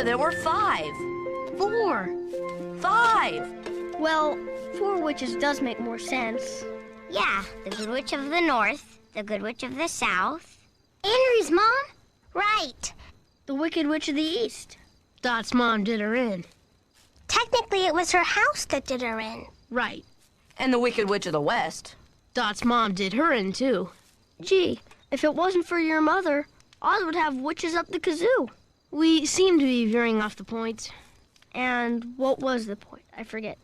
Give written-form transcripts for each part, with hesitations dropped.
you, there were 5. 4. 5. Well, 4 witches does make more sense. Yeah, the Good Witch of the North, the Good Witch of the South. Henry's mom? Right. The Wicked Witch of the East. Dot's mom did her in. Technically, it was her house that did her in. Right. And the Wicked Witch of the West. Dot's mom did her in, too. Gee, if it wasn't for your mother, Oz would have witches up the kazoo. We seem to be veering off the point. And what was the point? I forget.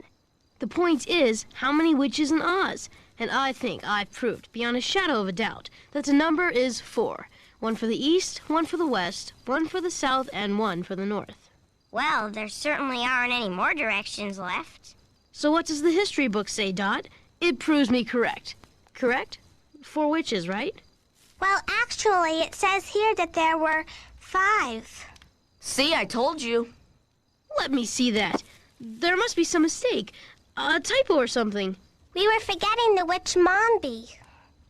The point is, how many witches in Oz? And I think I've proved, beyond a shadow of a doubt, that the number is 4. 1 for the East, 1 for the West, 1 for the South, and 1 for the North. Well, there certainly aren't any more directions left. So what does the history book say, Dot? It proves me correct. Correct? 4 witches, right? Well, actually, it says here that there were 5. See, I told you. Let me see that. There must be some mistake. A typo or something. We were forgetting the witch Mombi.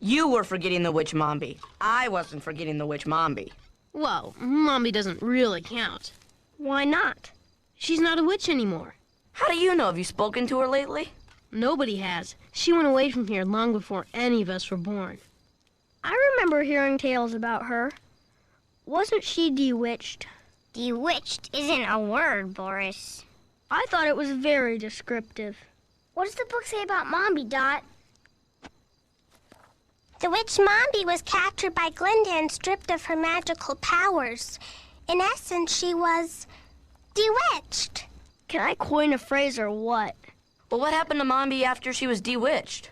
You were forgetting the witch Mombi. I wasn't forgetting the witch Mombi. Well, Mombi doesn't really count. Why not? She's not a witch anymore. How do you know? Have you spoken to her lately? Nobody has. She went away from here long before any of us were born. I remember hearing tales about her. Wasn't she bewitched? Bewitched isn't a word, Boris. I thought it was very descriptive. What does the book say about Mombi, Dot? The witch Mombi was captured by Glinda and stripped of her magical powers. In essence, she was bewitched. Can I coin a phrase or what? Well, what happened to Mombi after she was bewitched?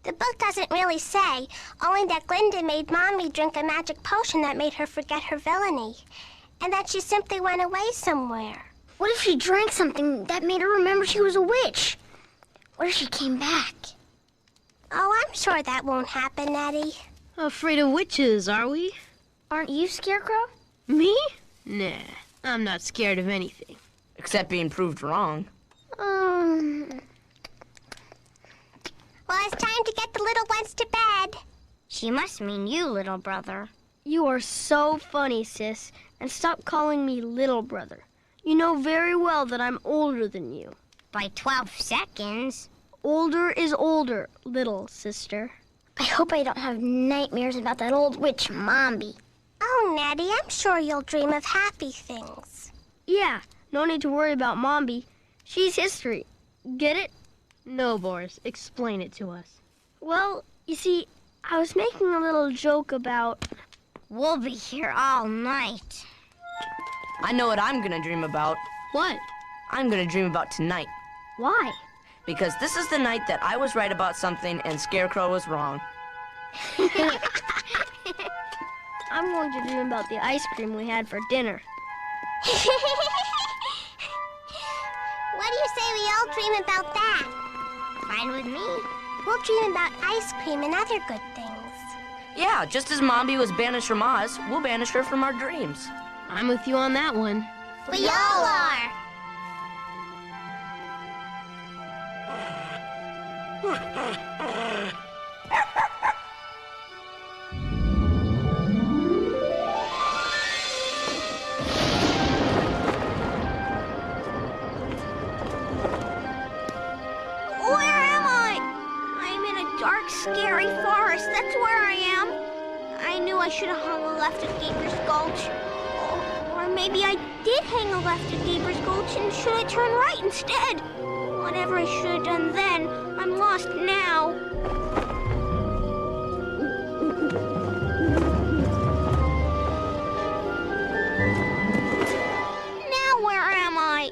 The book doesn't really say, only that Glinda made Mombi drink a magic potion that made her forget her villainy, and that she simply went away somewhere. What if she drank something that made her remember she was a witch? What if she came back? Oh, I'm sure that won't happen, Neddie. Afraid of witches, are we? Aren't you, Scarecrow? Me? Nah, I'm not scared of anything. Except being proved wrong. Well, it's time to get the little ones to bed. She must mean you, little brother. You are so funny, sis. And stop calling me little brother. You know very well that I'm older than you. By 12 seconds. Older is older, little sister. I hope I don't have nightmares about that old witch Mombi. Oh, Neddie, I'm sure you'll dream of happy things. Yeah, no need to worry about Mombi. She's history. Get it? No, Boris, explain it to us. Well, you see, I was making a little joke about... We'll be here all night. I know what I'm gonna dream about. What? I'm gonna dream about tonight. Why? Because this is the night that I was right about something and Scarecrow was wrong. I'm going to dream about the ice cream we had for dinner. What do you say we all dream about that? Fine with me. We'll dream about ice cream and other good things. Yeah, just as Mombi was banished from Oz, we'll banish her from our dreams. I'm with you on that one. We all are. Where am I? I'm in a dark, scary forest. That's where I am. I knew I should have hung a left at Gaber's Gulch. Or maybe I did hang a left at Gaber's Gulch and should I turn right instead? Whatever I should have done then, I'm lost now. Now where am I?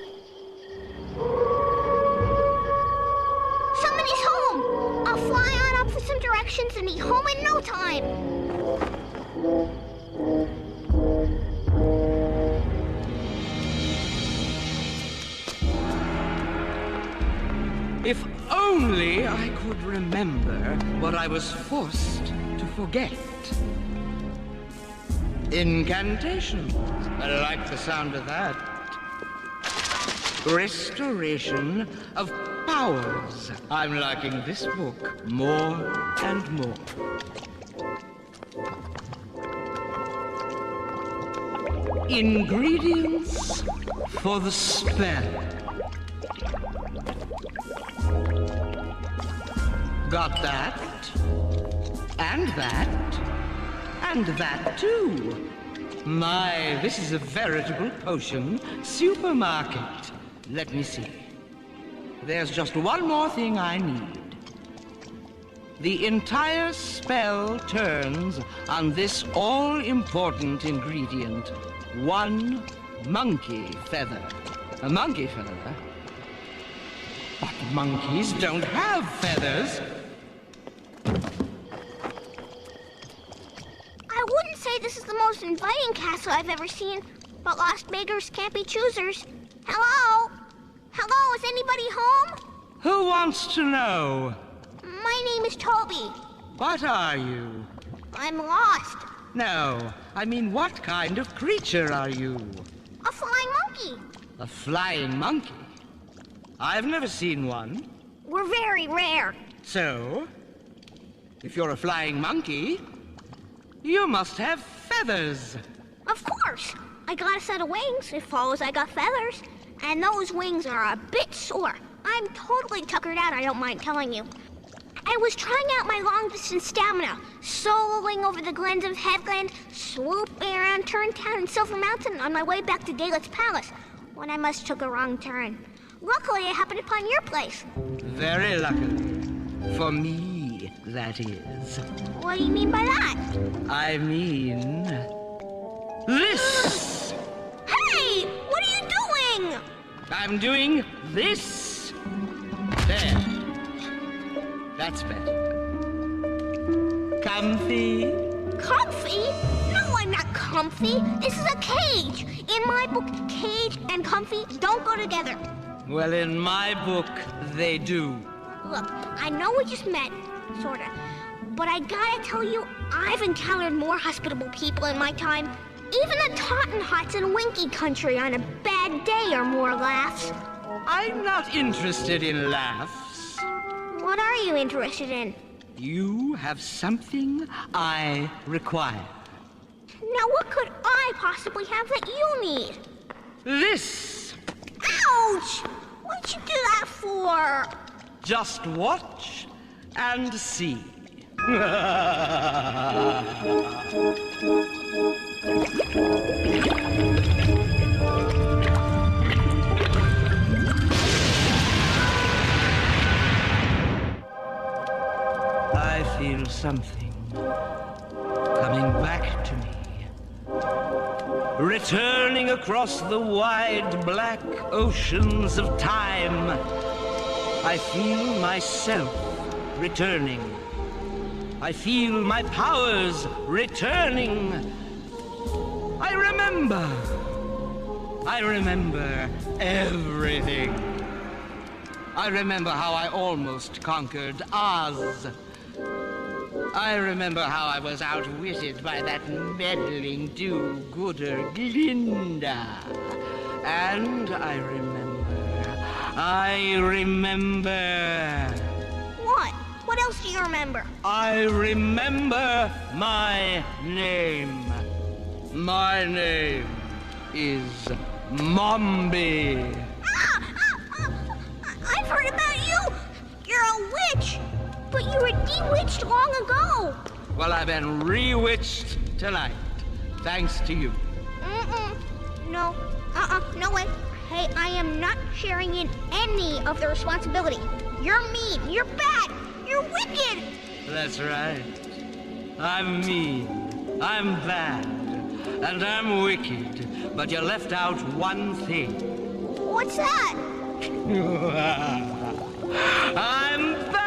Somebody's home! I'll fly on up for some directions and be home in no time. If only I could remember what I was forced to forget. Incantations. I like the sound of that. Restoration of powers. I'm liking this book more and more. Ingredients for the spell. Got that, and that, and that too. My, this is a veritable potion supermarket. Let me see. There's just one more thing I need. The entire spell turns on this all-important ingredient. One monkey feather. A monkey feather? But monkeys don't have feathers. I wouldn't say this is the most inviting castle I've ever seen, but lost beggars can't be choosers. Hello? Hello, is anybody home? Who wants to know? My name is Toby. What are you? I'm lost. No, I mean, what kind of creature are you? A flying monkey. A flying monkey? I've never seen one. We're very rare. So, if you're a flying monkey, you must have feathers. Of course. I got a set of wings. It follows I got feathers. And those wings are a bit sore. I'm totally tuckered out, I don't mind telling you. I was trying out my long-distance stamina, soloing over the glens of Headland, swooping around Turntown and Silver Mountain on my way back to Galet's Palace, when I must took a wrong turn. Luckily, I happened upon your place. Very luckily. For me, that is. What do you mean by that? I mean... this! Hey! What are you doing? I'm doing this. There. That's better. Comfy? Comfy? No, I'm not comfy. This is a cage. In my book, cage and comfy don't go together. Well, in my book, they do. Look, I know we just met, sorta. But I gotta tell you, I've encountered more hospitable people in my time. Even the Tottenhots in Winky Country on a bad day are more laughs. I'm not interested in laughs. What are you interested in? You have something I require. Now what could I possibly have that you need? This! Ouch! What'd you do that for? Just watch and see. I feel something coming back to me, returning across the wide black oceans of time. I feel myself returning. I feel my powers returning. I remember everything. I remember how I almost conquered Oz. I remember how I was outwitted by that meddling do-gooder Glinda. And I remember... What? What else do you remember? I remember my name. My name is Mombi. I've heard about you! You're a witch! But you were de-witched long ago! Well, I've been re-witched tonight, thanks to you. No. No way. Hey, I am not sharing in any of the responsibility. You're mean. You're bad. You're wicked. That's right. I'm mean. I'm bad. And I'm wicked. But you left out one thing. What's that? I'm back!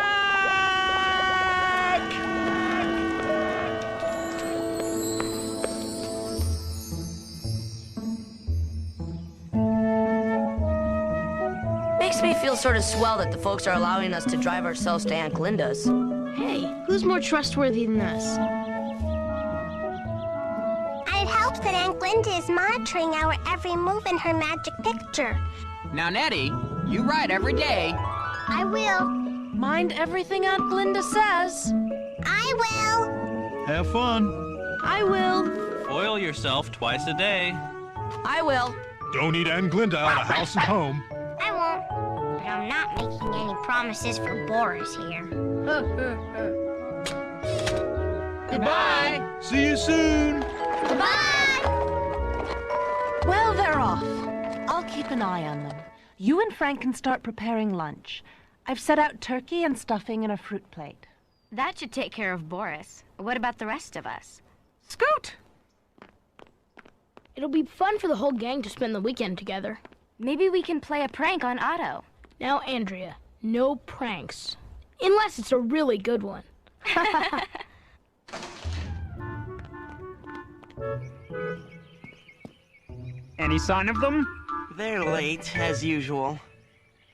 Makes me feel sort of swell that the folks are allowing us to drive ourselves to Aunt Glinda's. Hey, who's more trustworthy than us? And it helps that Aunt Glinda is monitoring our every move in her magic picture. Now, Neddie, you write every day. I will. Mind everything Aunt Glinda says. I will. Have fun. I will. Oil yourself twice a day. I will. Don't eat Aunt Glinda out of house and home. I won't. But I'm not making any promises for Boris here. Goodbye. See you soon. Goodbye! Well, they're off. I'll keep an eye on them. You and Frank can start preparing lunch. I've set out turkey and stuffing in a fruit plate. That should take care of Boris. What about the rest of us? Scoot! It'll be fun for the whole gang to spend the weekend together. Maybe we can play a prank on Otto. Now, Andrea, no pranks. Unless it's a really good one. Any sign of them? They're late, as usual.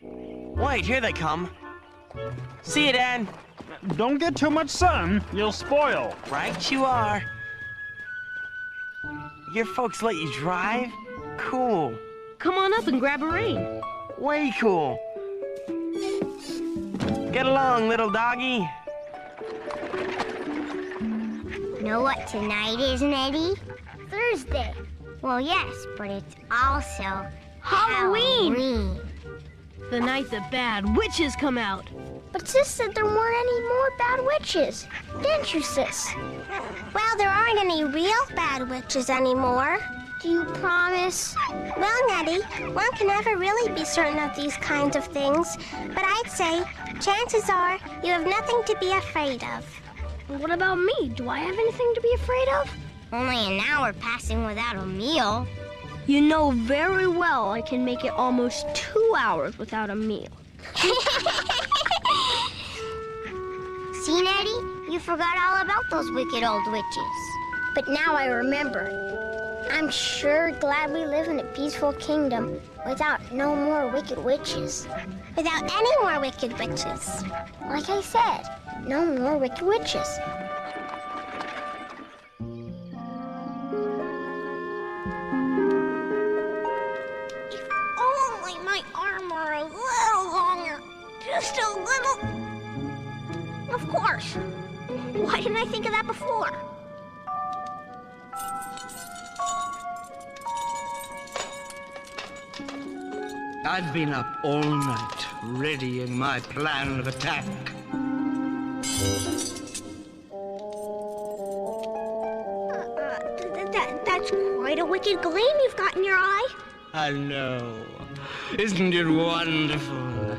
Wait, here they come. See you, Dad. Don't get too much sun. You'll spoil. Right you are. Your folks let you drive? Cool. Come on up and grab a rein. Way cool. Get along, little doggy. Know what tonight is, Neddie? Thursday. Well, yes, but it's also Halloween. The night the bad witches come out. But Sis said there weren't any more bad witches. Didn't you, Sis? Well, there aren't any real bad witches anymore. Do you promise? Well, Neddie, one can never really be certain of these kinds of things. But I'd say, chances are, you have nothing to be afraid of. What about me? Do I have anything to be afraid of? only an hour passing without a meal. You know very well I can make it almost 2 hours without a meal. See, Neddie? You forgot all about those wicked old witches. But now I remember. I'm sure glad we live in a peaceful kingdom without no more wicked witches. Without any more wicked witches. Like I said, no more wicked witches. If only my arm were a little longer. Just a little. Of course. Why didn't I think of that before? I've been up all night, readying my plan of attack. That's quite a wicked gleam you've got in your eye. I know. Isn't it wonderful?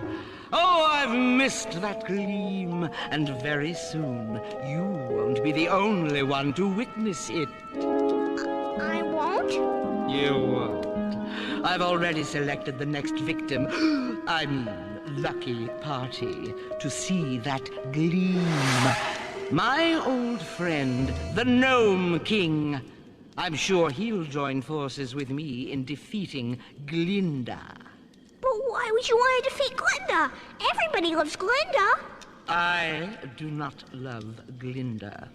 Oh, I've missed that gleam, and very soon you won't be the only one to witness it. I won't? You won't. I've already selected the next victim, I mean, lucky party, to see that gleam. My old friend, the Nome King. I'm sure he'll join forces with me in defeating Glinda. But why would you want to defeat Glinda? Everybody loves Glinda. I do not love Glinda.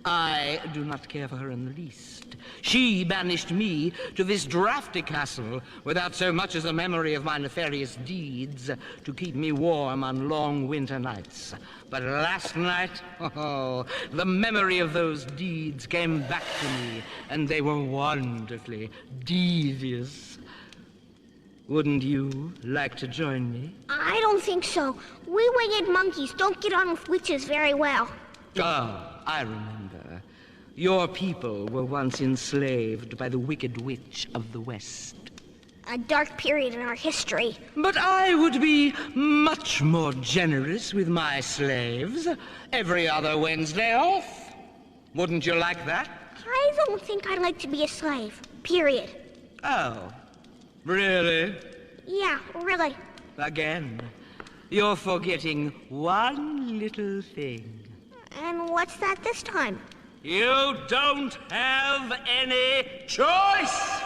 I do not care for her in the least. She banished me to this drafty castle without so much as a memory of my nefarious deeds to keep me warm on long winter nights. But last night, oh, the memory of those deeds came back to me, and they were wonderfully devious. Wouldn't you like to join me? I don't think so. We winged monkeys don't get on with witches very well. Oh, I remember. Your people were once enslaved by the Wicked Witch of the West. A dark period in our history. But I would be much more generous with my slaves. Every other Wednesday off. Wouldn't you like that? I don't think I'd like to be a slave. Period. Oh, really? Yeah, really. Again, you're forgetting one little thing. And what's that this time? You don't have any choice!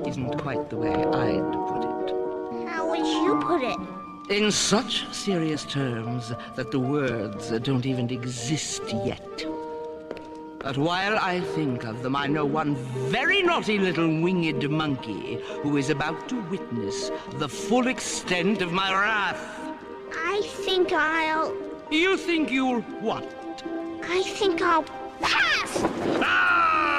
Isn't quite the way I'd put it. How would you put it? In such serious terms that the words don't even exist yet. But while I think of them, I know one very naughty little winged monkey who is about to witness the full extent of my wrath. I think I'll... You think you'll what? I think I'll pass! Ah!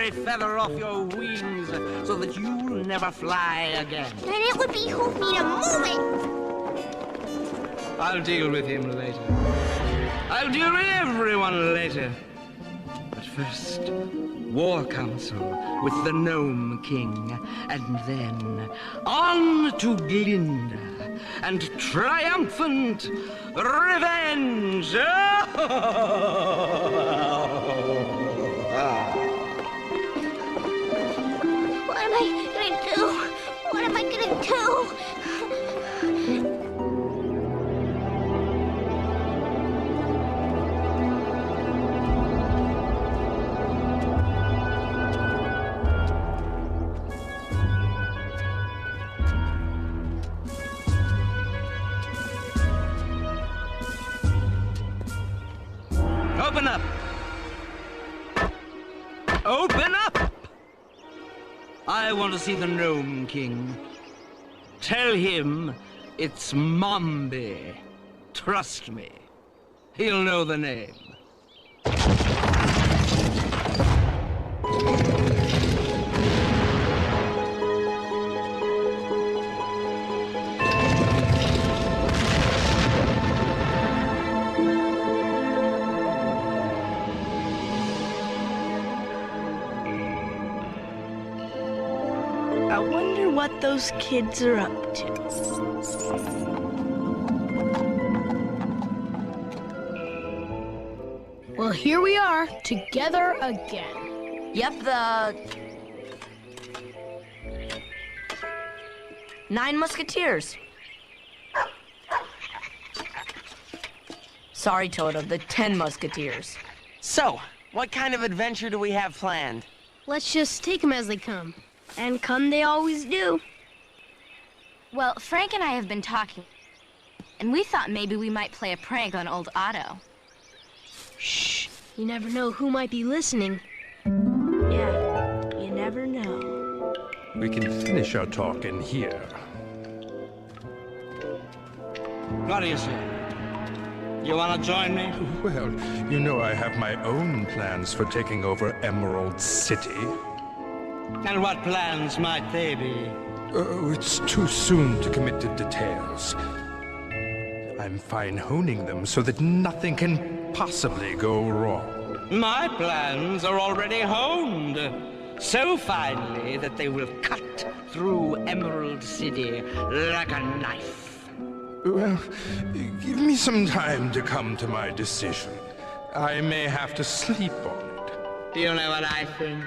every feather off your wings so that you'll never fly again. Then it would behoove me to move it. I'll deal with him later. I'll deal with everyone later. But first, War Council with the Nome King, and then on to Glinda and triumphant revenge! What am I gonna do? What am I gonna do? Open up! Open up! I want to see the Nome King. Tell him it's Mombi. Trust me. He'll know the name. I wonder what those kids are up to. Well, here we are, together again. Yep, the 9 Musketeers. Sorry, Toto, the 10 Musketeers. So, what kind of adventure do we have planned? Let's just take them as they come. And come they always do. Well, Frank and I have been talking, and we thought maybe we might play a prank on old Otto. Shh, you never know who might be listening. Yeah, you never know. We can finish our talk in here. What do you say? You want to join me? Well, you know I have my own plans for taking over Emerald City. And what plans might they be? It's too soon to commit to details. I'm fine honing them so that nothing can possibly go wrong. My plans are already honed. So finely that they will cut through Emerald City like a knife. Well, give me some time to come to my decision. I may have to sleep on it. Do you know what I think?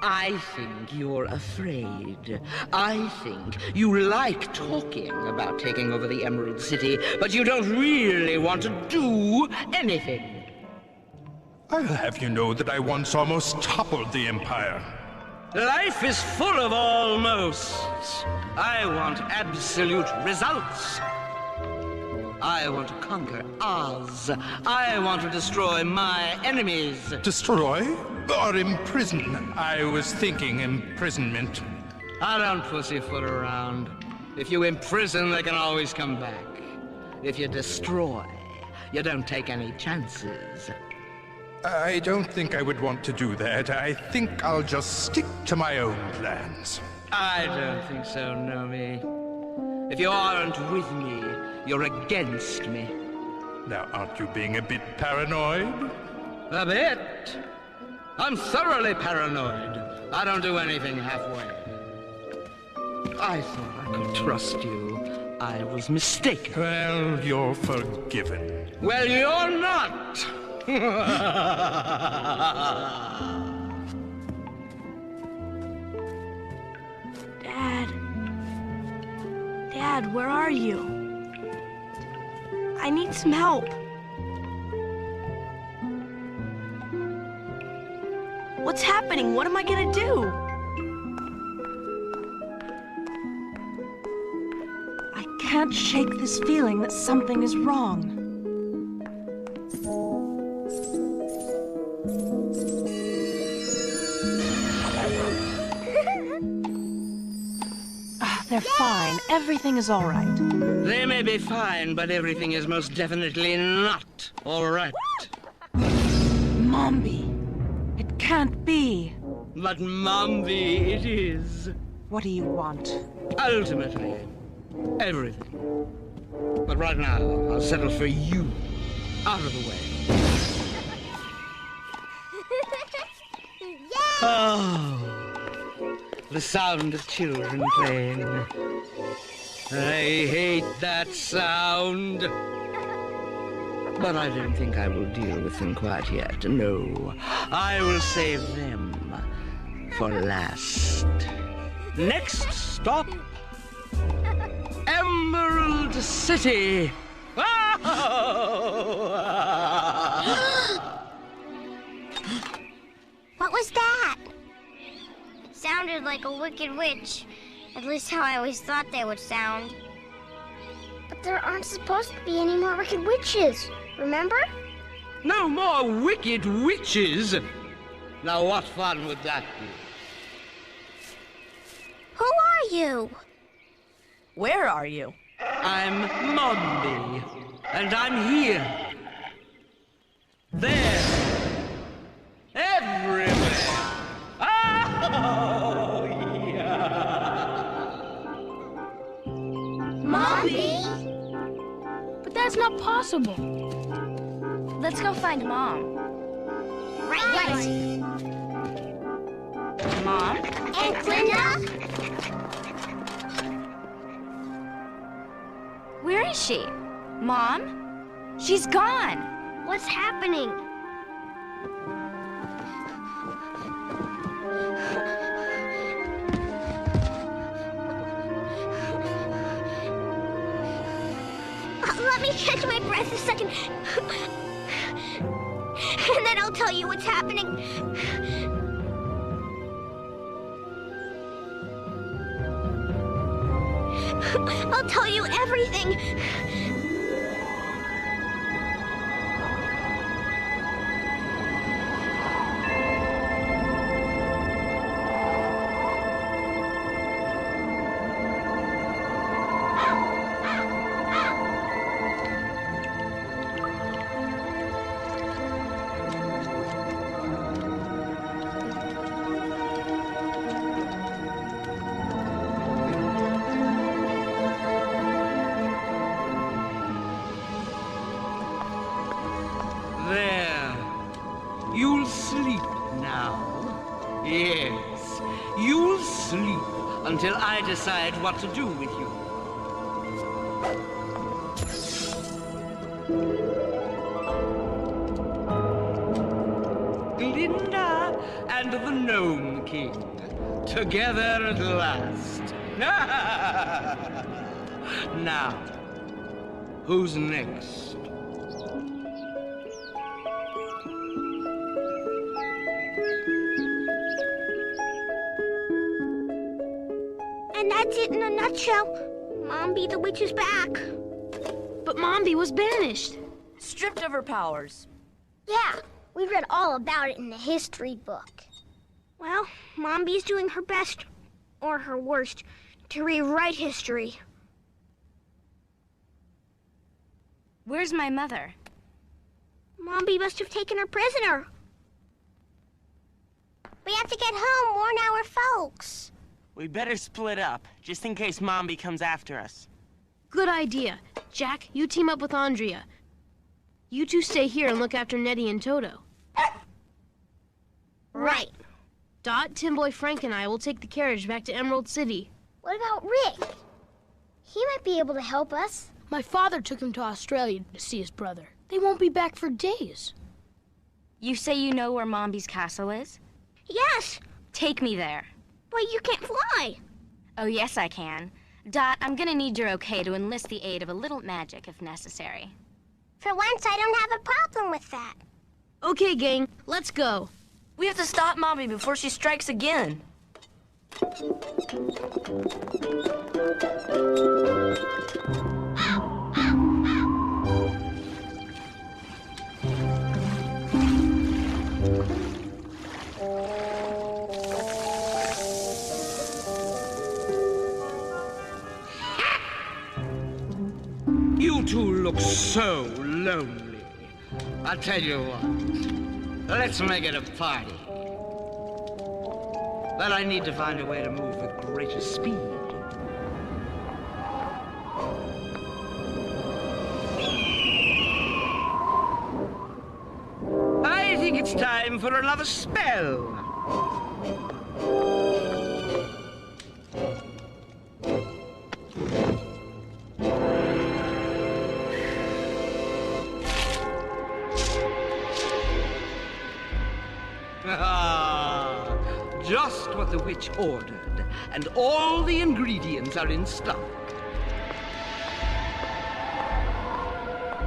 I think you're afraid. I think you like talking about taking over the Emerald City, but you don't really want to do anything. I'll have you know that I once almost toppled the Empire. Life is full of almosts. I want absolute results. I want to conquer Oz. I want to destroy my enemies. Destroy or imprison? I was thinking imprisonment. I don't pussyfoot around. If you imprison, they can always come back. If you destroy, you don't take any chances. I don't think I would want to do that. I think I'll just stick to my own plans. I don't think so, Nome. If you aren't with me, you're against me. Now, aren't you being a bit paranoid? A bit. I'm thoroughly paranoid. I don't do anything halfway. I thought I could trust you. I was mistaken. Well, you're forgiven. Well, you're not. Dad, where are you? I need some help. What's happening? What am I gonna do? I can't shake this feeling that something is wrong. They're fine. Everything is all right. They may be fine, but everything is most definitely not all right. Mombi. It can't be. But Mombi, it is. What do you want? Ultimately, everything. But right now, I'll settle for you. Out of the way. Oh, the sound of children playing. I hate that sound. But I don't think I will deal with them quite yet. No, I will save them for last. Next stop, Emerald City. What was that? Sounded like a wicked witch. At least how I always thought they would sound. But there aren't supposed to be any more wicked witches, remember? No more wicked witches. Now what fun would that be? Who are you? Where are you? I'm Mombi, and I'm here. There. Everywhere. Oh, yeah. Mombi? But that's not possible. Let's go find Mom. Right. Mom? And Glinda? Where is she? Mom? She's gone. What's happening? Let me catch my breath a second. And then I'll tell you what's happening. I'll tell you everything. There. You'll sleep now. Yes, you'll sleep until I decide what to do with you. Glinda and the Nome King, together at last. Now, who's next? And that's it in a nutshell. Mombi the witch is back. But Mombi was banished. Stripped of her powers. Yeah, we read all about it in the history book. Well, Mombi's doing her best, or her worst, to rewrite history. Where's my mother? Mombi must have taken her prisoner. We have to get home, warn our folks. We better split up, just in case Mombi comes after us. Good idea. Jack, you team up with Andrea. You two stay here and look after Neddie and Toto. Right. Dot, Timboy, Frank, and I will take the carriage back to Emerald City. What about Rick? He might be able to help us. My father took him to Australia to see his brother. They won't be back for days. You say you know where Mombi's castle is? Yes. Take me there. But you can't fly. Oh, yes, I can. Dot, I'm gonna need your okay to enlist the aid of a little magic if necessary. For once, I don't have a problem with that. Okay, gang, let's go. We have to stop Mombi before she strikes again. You two look so lonely. I'll tell you what. Let's make it a party. But I need to find a way to move with greater speed. I think it's time for another spell. Just what the witch ordered, and all the ingredients are in stock.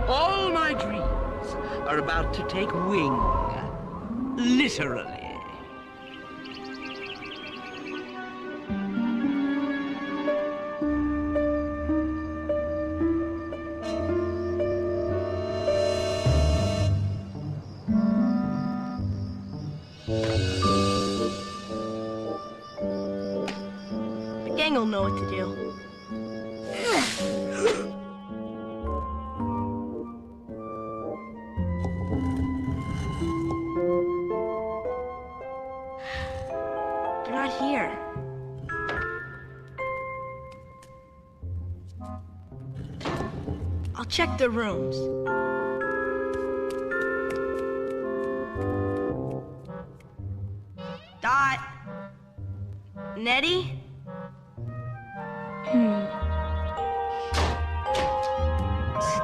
All my dreams are about to take wing. Literally. The gang will know what to do. They're not here. I'll check their rooms. Dot. Neddie?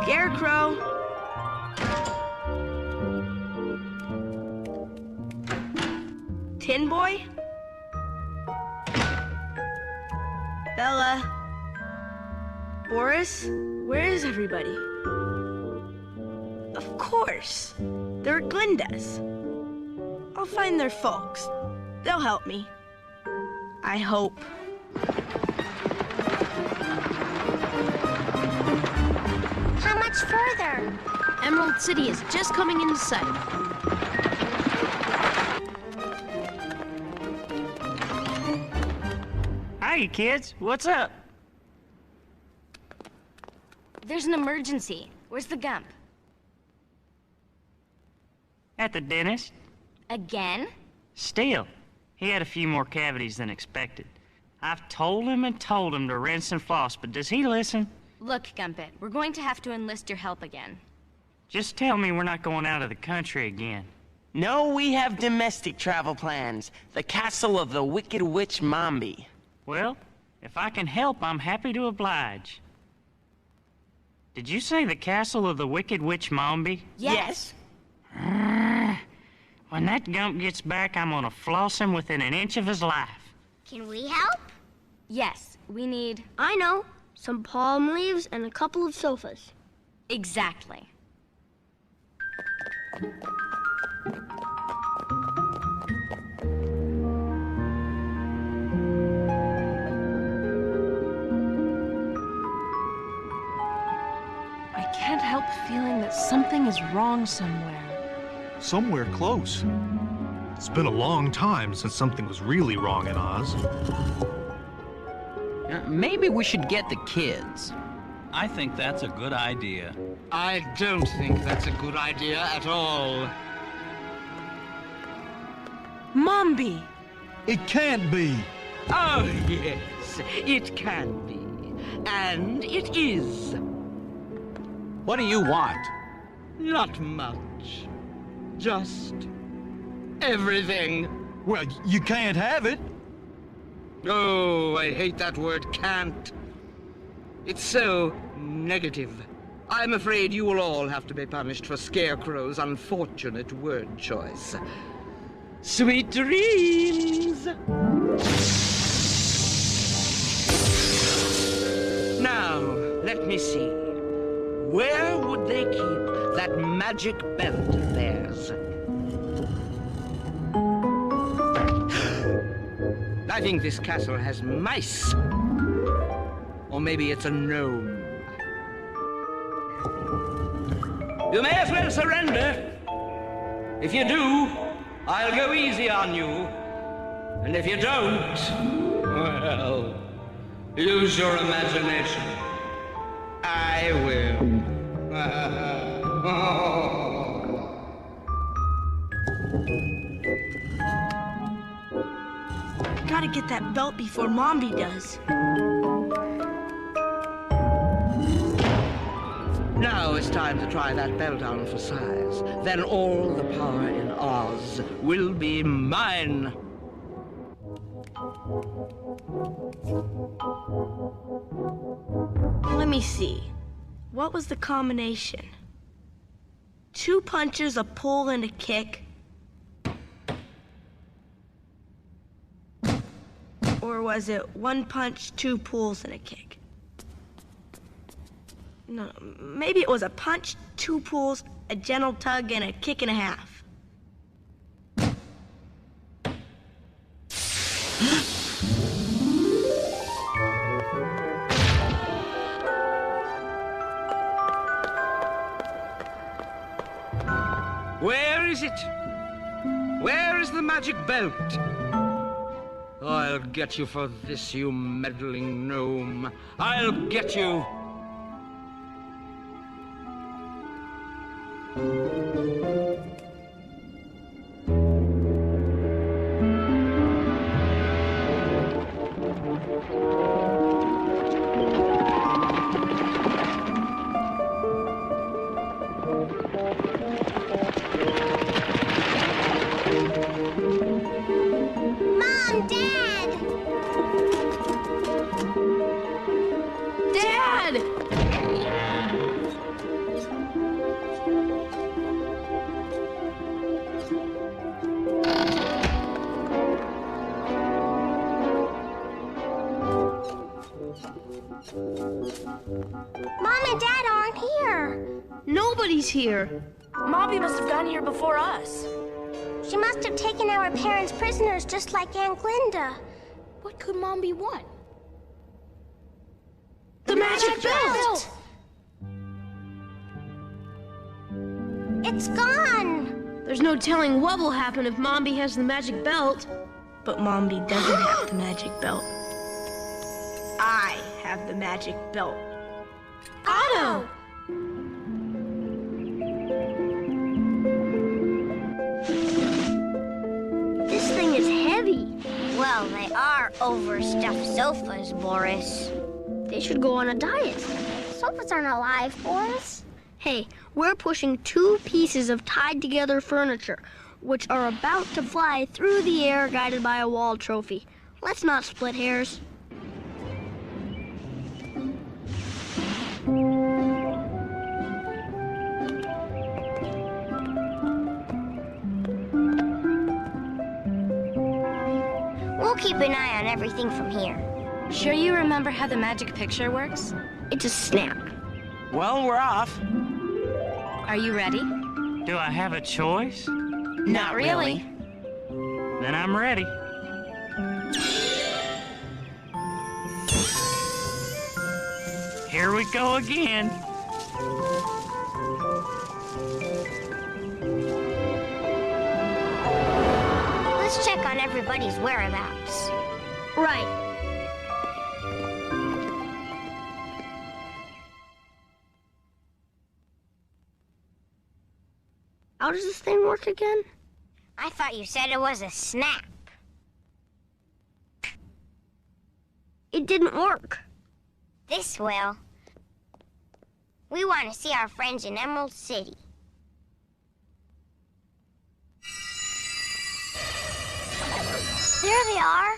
Scarecrow? Tin Boy? Bella? Boris? Where is everybody? Of course. They're at Glinda's. I'll find their folks. They'll help me. I hope. How much further? Emerald City is just coming into sight. Hey, kids, what's up? There's an emergency. Where's the Gump? At the dentist. Again? Still, he had a few more cavities than expected. I've told him and told him to rinse and floss, but does he listen? Look, Gumpet, we're going to have to enlist your help again. Just tell me we're not going out of the country again. No, we have domestic travel plans. The castle of the Wicked Witch Mombi. Well, if I can help, I'm happy to oblige. Did you say the castle of the Wicked Witch Mombi? Yes. When that Gump gets back, I'm gonna floss him within an inch of his life. Can we help? Yes, we need... I know. Some palm leaves and a couple of sofas. Exactly. I can't help feeling that something is wrong somewhere. Somewhere close. It's been a long time since something was really wrong in Oz. Maybe we should get the kids. I think that's a good idea. I don't think that's a good idea at all. Mombi! It can't be! Oh, yes, it can be. And it is. What do you want? Not much. Just everything. Well, you can't have it. Oh, I hate that word can't. It's so negative. I'm afraid you will all have to be punished for Scarecrow's unfortunate word choice. Sweet dreams! Now, let me see. Where would they keep that magic belt of theirs? I think this castle has mice. Or maybe it's a gnome. You may as well surrender. If you do, I'll go easy on you. And if you don't, well, use your imagination. I will. get that belt before Mombi does. Now it's time to try that belt on for size. Then all the power in Oz will be mine. Let me see. What was the combination? 2 punches, a pull, and a kick? Or was it 1 punch, 2 pulls, and a kick? No, maybe it was a punch, 2 pulls, a gentle tug, and a kick and a half. Where is it? Where is the magic belt? I'll get you for this, you meddling gnome. I'll get you. Mom, Dad! Dad! Mom and Dad aren't here. Nobody's here. Mombi must have gotten here before us. She must have taken our parents prisoners just like Aunt Glinda. What could Mombi want? The magic belt! It's gone! There's no telling what will happen if Mombi has the magic belt. But Mombi doesn't have the magic belt. I have the magic belt. Otto! This thing is heavy. Well, they are overstuffed sofas, Boris. They should go on a diet. Sofas aren't alive, Boris. Hey, we're pushing 2 pieces of tied-together furniture, which are about to fly through the air guided by a wall trophy. Let's not split hairs. We'll keep an eye on everything from here. Sure you remember how the magic picture works? It's a snap. Well, we're off. Are you ready? Do I have a choice? Not really. Then I'm ready. Here we go again. Let's check on everybody's whereabouts. Right. How does this thing work again? I thought you said it was a snap. It didn't work. This will. We want to see our friends in Emerald City. There they are.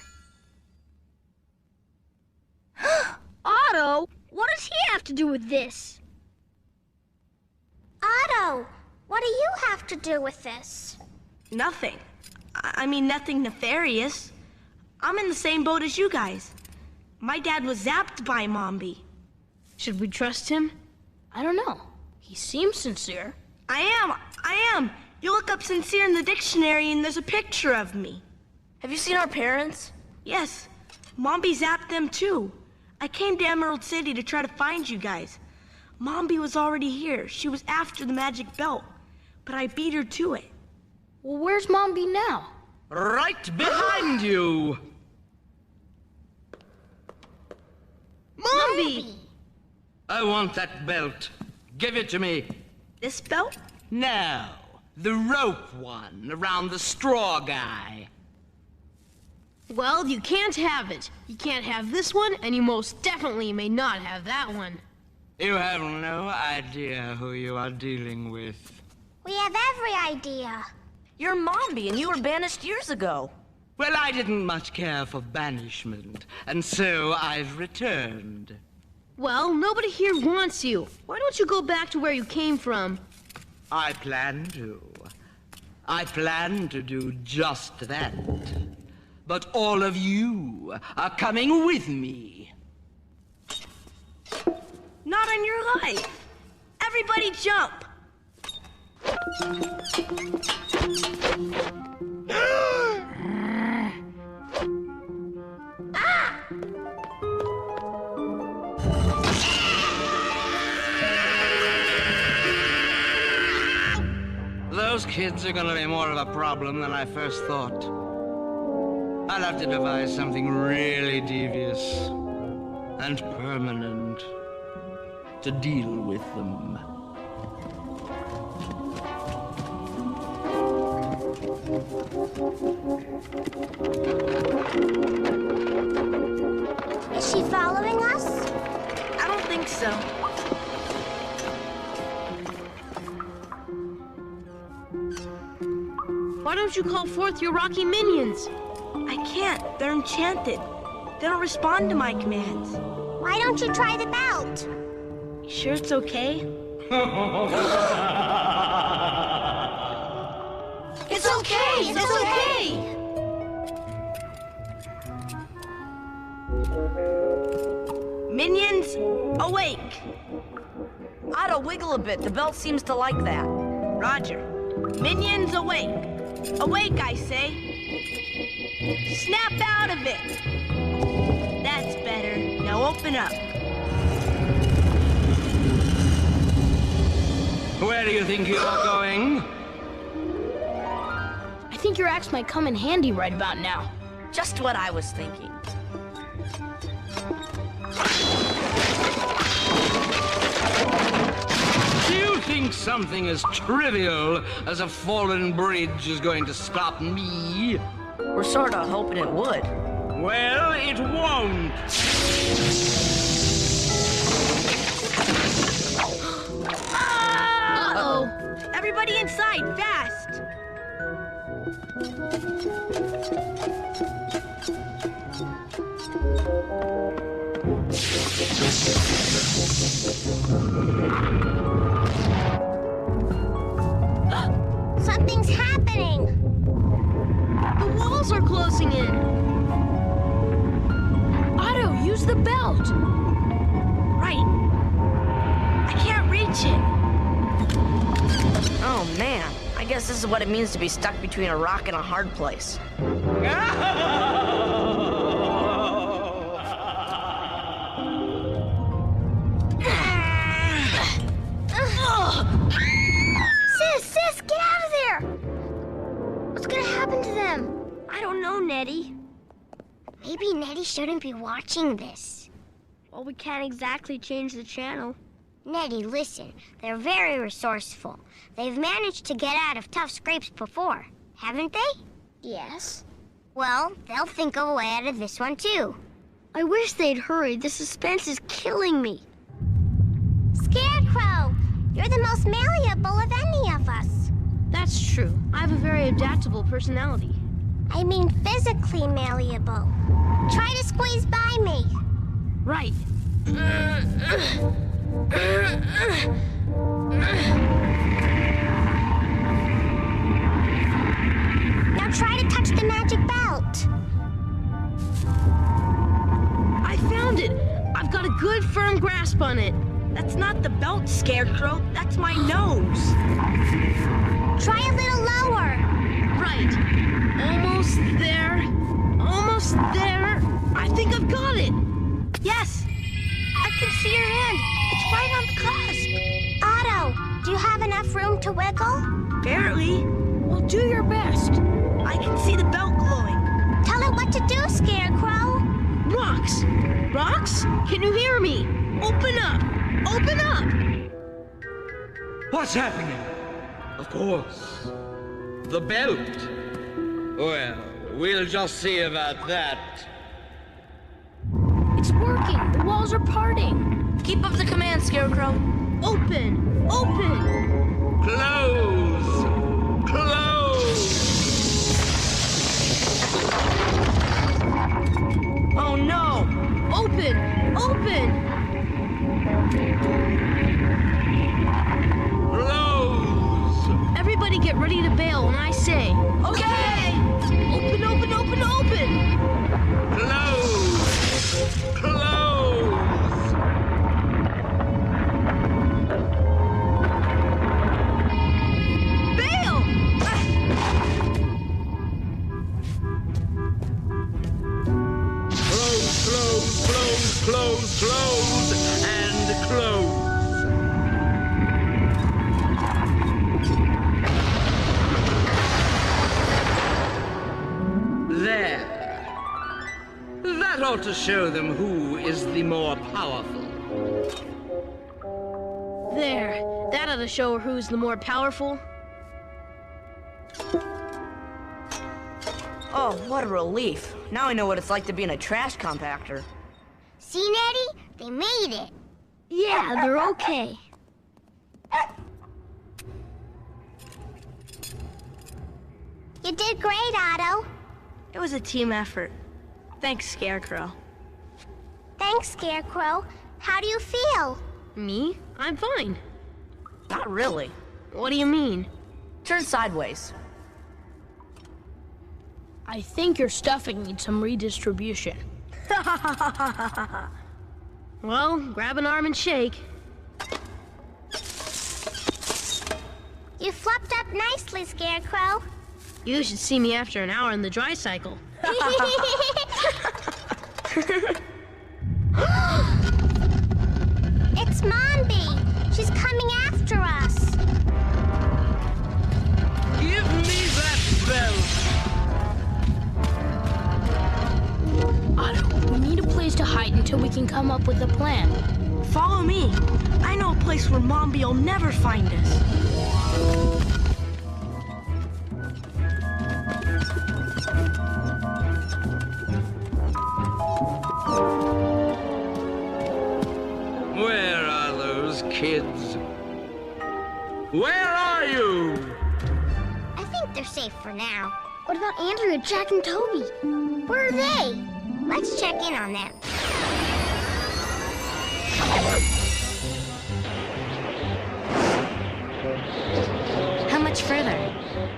Otto, what does he have to do with this? Otto, what do you have to do with this? Nothing. I mean, nothing nefarious. I'm in the same boat as you guys. My dad was zapped by Mombi. Should we trust him? I don't know. He seems sincere. I am. You look up sincere in the dictionary and there's a picture of me. Have you seen our parents? Yes. Mombi zapped them too. I came to Emerald City to try to find you guys. Mombi was already here. She was after the magic belt, but I beat her to it. Well, where's Mombi now? Right behind you! Mombi! I want that belt. Give it to me. This belt? No, the rope one around the straw guy. Well, you can't have it. You can't have this one, and you most definitely may not have that one. You have no idea who you are dealing with. We have every idea. You're Mombi, and you were banished years ago. Well, I didn't much care for banishment, and so I've returned. Well, nobody here wants you. Why don't you go back to where you came from? I plan to. I plan to do just that. But all of you are coming with me. Not on your life. Everybody jump. Those kids are gonna be more of a problem than I first thought. I'll have to devise something really devious and permanent to deal with them. Is she following us? I don't think so. Why don't you call forth your rocky minions? I can't. They're enchanted. They don't respond to my commands. Why don't you try the belt? You sure it's okay? It's okay! It's okay! Minions, awake! Otto, wiggle a bit. The belt seems to like that. Roger. Minions, awake! Awake, I say! Snap out of it! That's better. Now open up. Where do you think you are going? I think your axe might come in handy right about now. Just what I was thinking. Do you think something as trivial as a fallen bridge is going to stop me? We're sort of hoping it would. Well, it won't. Uh-oh! Everybody inside, fast! Something's happening! The walls are closing in! Otto, use the belt! Right. I can't reach it. Oh, man. I guess this is what it means to be stuck between a rock and a hard place. Sis, get out of there! What's gonna happen to them? I don't know, Neddie. Maybe Neddie shouldn't be watching this. Well, we can't exactly change the channel. Neddie, listen. They're very resourceful. They've managed to get out of tough scrapes before, haven't they? Yes. Well, they'll think of a way out of this one, too. I wish they'd hurry. The suspense is killing me. Scarecrow! You're the most malleable of any of us. That's true. I have a very adaptable personality. I mean physically malleable. Try to squeeze by me. Right. Now try to touch the magic belt. I found it! I've got a good firm grasp on it. That's not the belt, Scarecrow. That's my nose. Try a little lower. Right. Almost there. Almost there. I think I've got it. Yes. I can see your hand. It's right on the clasp. Otto, do you have enough room to wiggle? Barely. Well, do your best. I can see the belt glowing. Tell it what to do, Scarecrow. Rocks! Rocks? Can you hear me? Open up! Open up! What's happening? Of course. The belt. Well, We'll just see about that. It's working. The walls are parting. Keep up the command, Scarecrow. Open! Open! Close! Close! Oh no! Open! Open! Close! Everybody get ready to bail when I say, okay! Open, open, open, open! Close! Close! Bail! Close, and close. There. That ought to show them who is the more powerful. There. That ought to show her who's the more powerful. Oh, what a relief. Now I know what it's like to be in a trash compactor. See, Neddie? They made it. Yeah, they're okay. You did great, Otto. It was a team effort. Thanks, Scarecrow. Thanks, Scarecrow. How do you feel? Me? I'm fine. Not really. What do you mean? Turn sideways. I think your stuffing needs some redistribution. Well, grab an arm and shake. You flopped up nicely, Scarecrow. You should see me after an hour in the dry cycle. It's Mombi. She's coming after us. Give me that belt. Otto, we need a place to hide until we can come up with a plan. Follow me. I know a place where Mombi will never find us. Where are those kids? Where are you? I think they're safe for now. What about Andrea, Jack, and Toby? Where are they? Let's check in on them. How much further?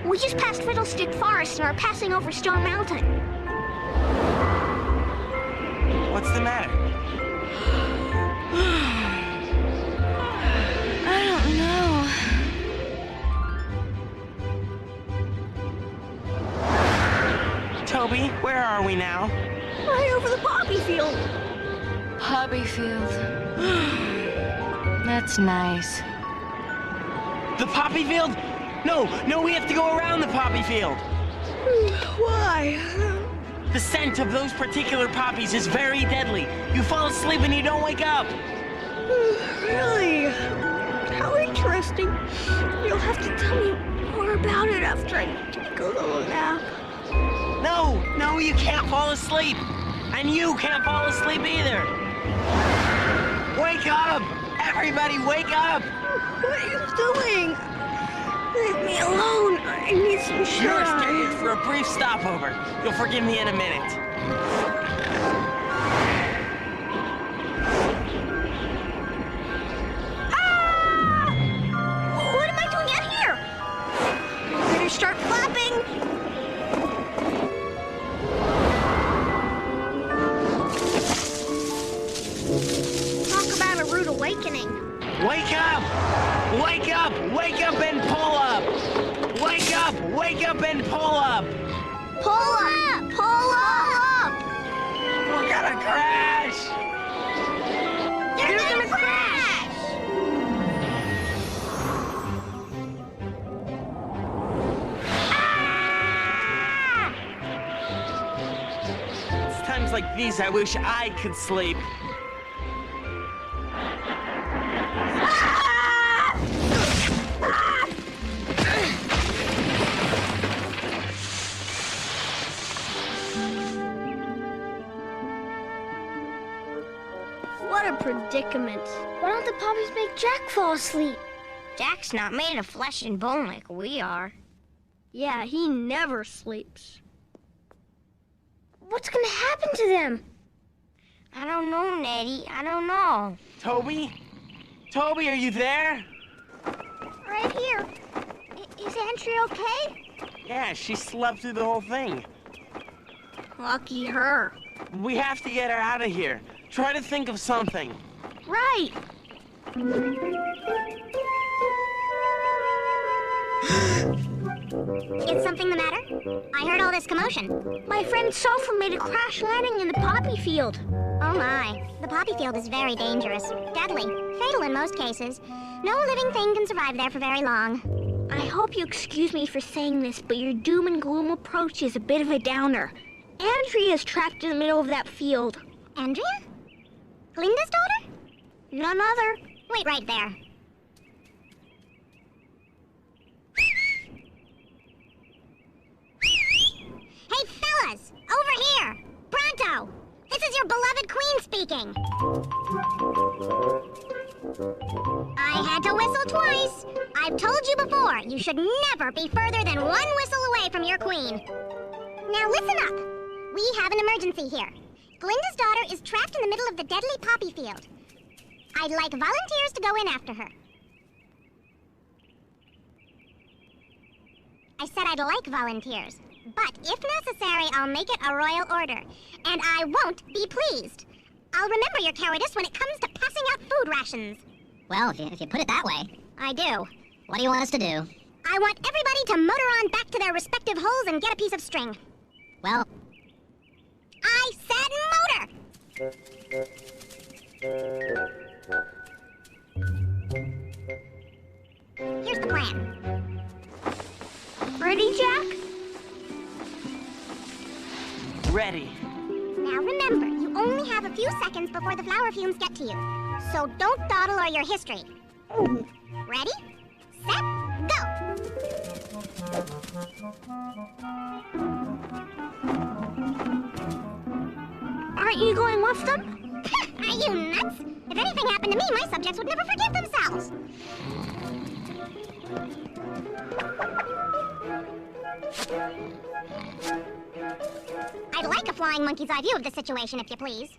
We just passed Fiddlestick Forest and are passing over Stone Mountain. What's the matter? I don't know. Toby, where are we now? Right over the poppy field. Poppy field. That's nice. The poppy field? No, we have to go around the poppy field. Why? The scent of those particular poppies is very deadly. You fall asleep and you don't wake up. Really? How interesting. You'll have to tell me more about it after I take a little nap. No, you can't fall asleep. And you can't fall asleep either. Wake up! Everybody, wake up! What are you doing? Leave me alone. I need some You're shine. scheduled for a brief stopover. You'll forgive me in a minute. What am I doing out here? Better start flapping. Talk about a rude awakening. Wake up! Wake up! Wake up and pull up! Wake up! Wake up and pull up! Pull up! Pull up! We're gonna crash! You're gonna crash! It's times like these I wish I could sleep. predicament. Why don't the poppies make Jack fall asleep? Jack's not made of flesh and bone like we are. Yeah, he never sleeps. What's gonna happen to them? I don't know, Neddie. I don't know. Toby? Toby, are you there? Right here. Is Entry okay? Yeah, she slept through the whole thing. Lucky her. We have to get her out of here. Try to think of something. Right. Is something the matter? I heard all this commotion. My friend Sulfur made a crash landing in the poppy field. Oh my. The poppy field is very dangerous. Deadly. Fatal in most cases. No living thing can survive there for very long. I hope you excuse me for saying this, but your doom and gloom approach is a bit of a downer. Andrea's trapped in the middle of that field. Andrea? Glinda's daughter? None other. Wait right there. Hey, fellas! Over here! Pronto! This is your beloved queen speaking. I had to whistle twice. I've told you before, you should never be further than one whistle away from your queen. Now listen up. We have an emergency here. Glinda's daughter is trapped in the middle of the deadly poppy field. I'd like volunteers to go in after her. I said I'd like volunteers. But if necessary, I'll make it a royal order. And I won't be pleased. I'll remember your cowardice when it comes to passing out food rations. Well, if you put it that way. I do. What do you want us to do? I want everybody to motor on back to their respective holes and get a piece of string. Well... I said motor! Here's the plan. Ready, Jack? Ready. Now remember, you only have a few seconds before the flower fumes get to you. So don't dawdle or your history. Ready? Set, go! Aren't you going with them? Are you nuts? If anything happened to me, my subjects would never forgive themselves. I'd like a flying monkey's eye view of the situation, if you please.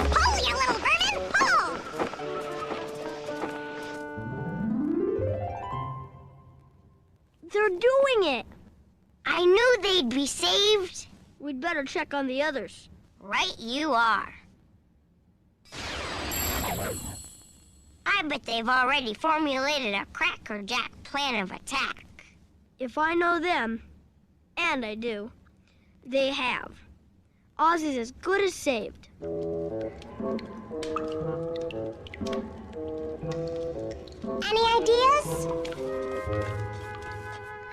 Pull, you little vermin! Pull! They're doing it! I knew they'd be saved. We'd better check on the others. Right you are. I bet they've already formulated a crackerjack plan of attack. If I know them, and I do, they have. Oz is as good as saved. Any ideas?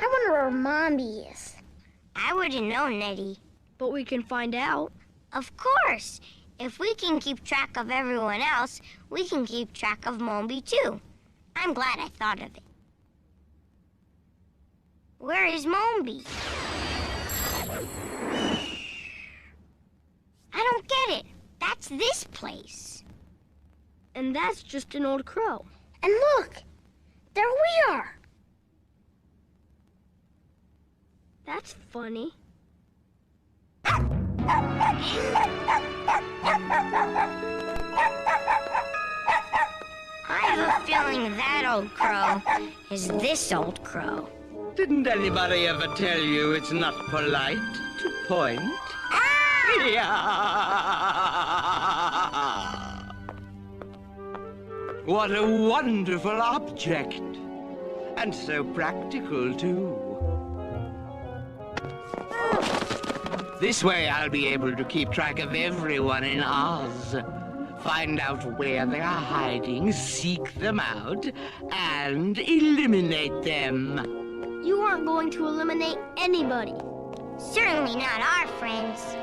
I wonder where Mombi is. I wouldn't know, Neddie. But we can find out. Of course. If we can keep track of everyone else, we can keep track of Mombi too. I'm glad I thought of it. Where is Mombi? I don't get it. That's this place. And that's just an old crow. And look, there we are. That's funny. I have a feeling that old crow is this old crow. Didn't anybody ever tell you it's not polite to point? Yeah. What a wonderful object. And so practical, too. This way I'll be able to keep track of everyone in Oz. Find out where they are hiding, seek them out, and eliminate them. You aren't going to eliminate anybody. Certainly not our friends.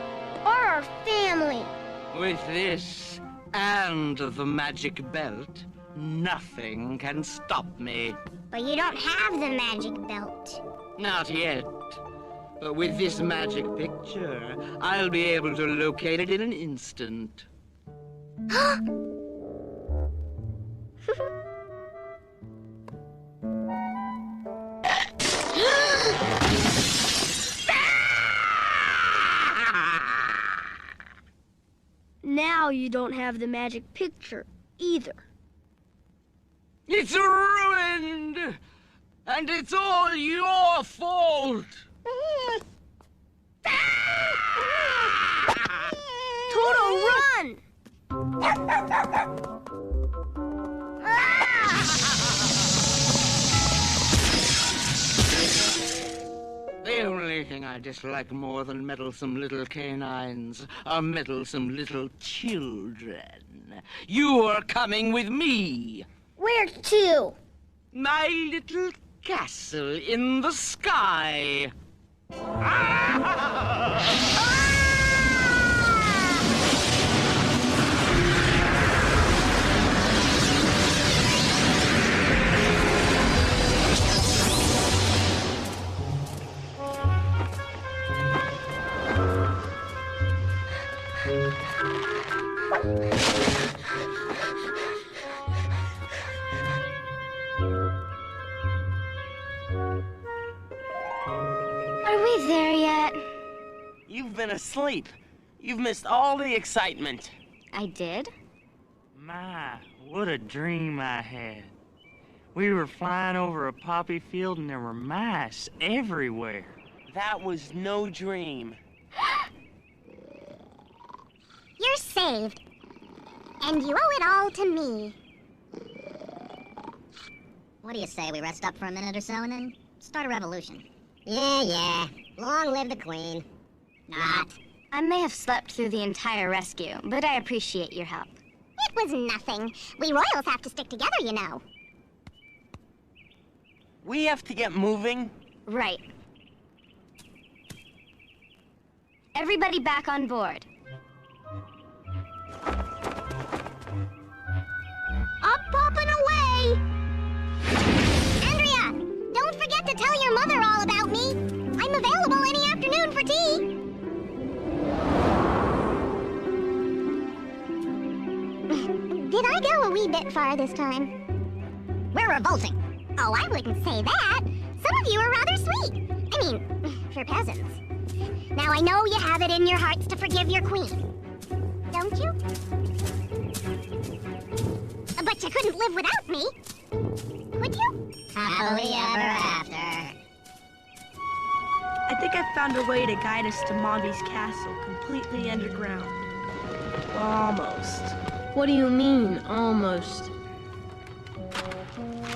Or our family. With this and the magic belt, nothing can stop me. But you don't have the magic belt. Not yet. But with this magic picture, I'll be able to locate it in an instant. Now you don't have the magic picture either. It's ruined! And it's all your fault! Toto, run! The only thing I dislike more than meddlesome little canines are meddlesome little children. You're coming with me! Where to? My little castle in the sky. Are we there yet? You've been asleep. You've missed all the excitement. I did? My, what a dream I had. We were flying over a poppy field and there were mice everywhere. That was no dream. You're saved. And you owe it all to me. What do you say we rest up for a minute or so and then start a revolution? Yeah. Long live the Queen. Not. I may have slept through the entire rescue, but I appreciate your help. It was nothing. We royals have to stick together, you know. We have to get moving. Right. Everybody back on board. Up and away! Andrea, don't forget to tell your mother all about me. I'm available any afternoon for tea. Did I go a wee bit far this time? We're revolting. Oh, I wouldn't say that. Some of you are rather sweet. I mean, for peasants. Now, I know you have it in your hearts to forgive your queen. Don't you? But you couldn't live without me. Could you? Happily ever after. I think I found a way to guide us to Mombi's castle, completely underground. Almost. What do you mean, almost?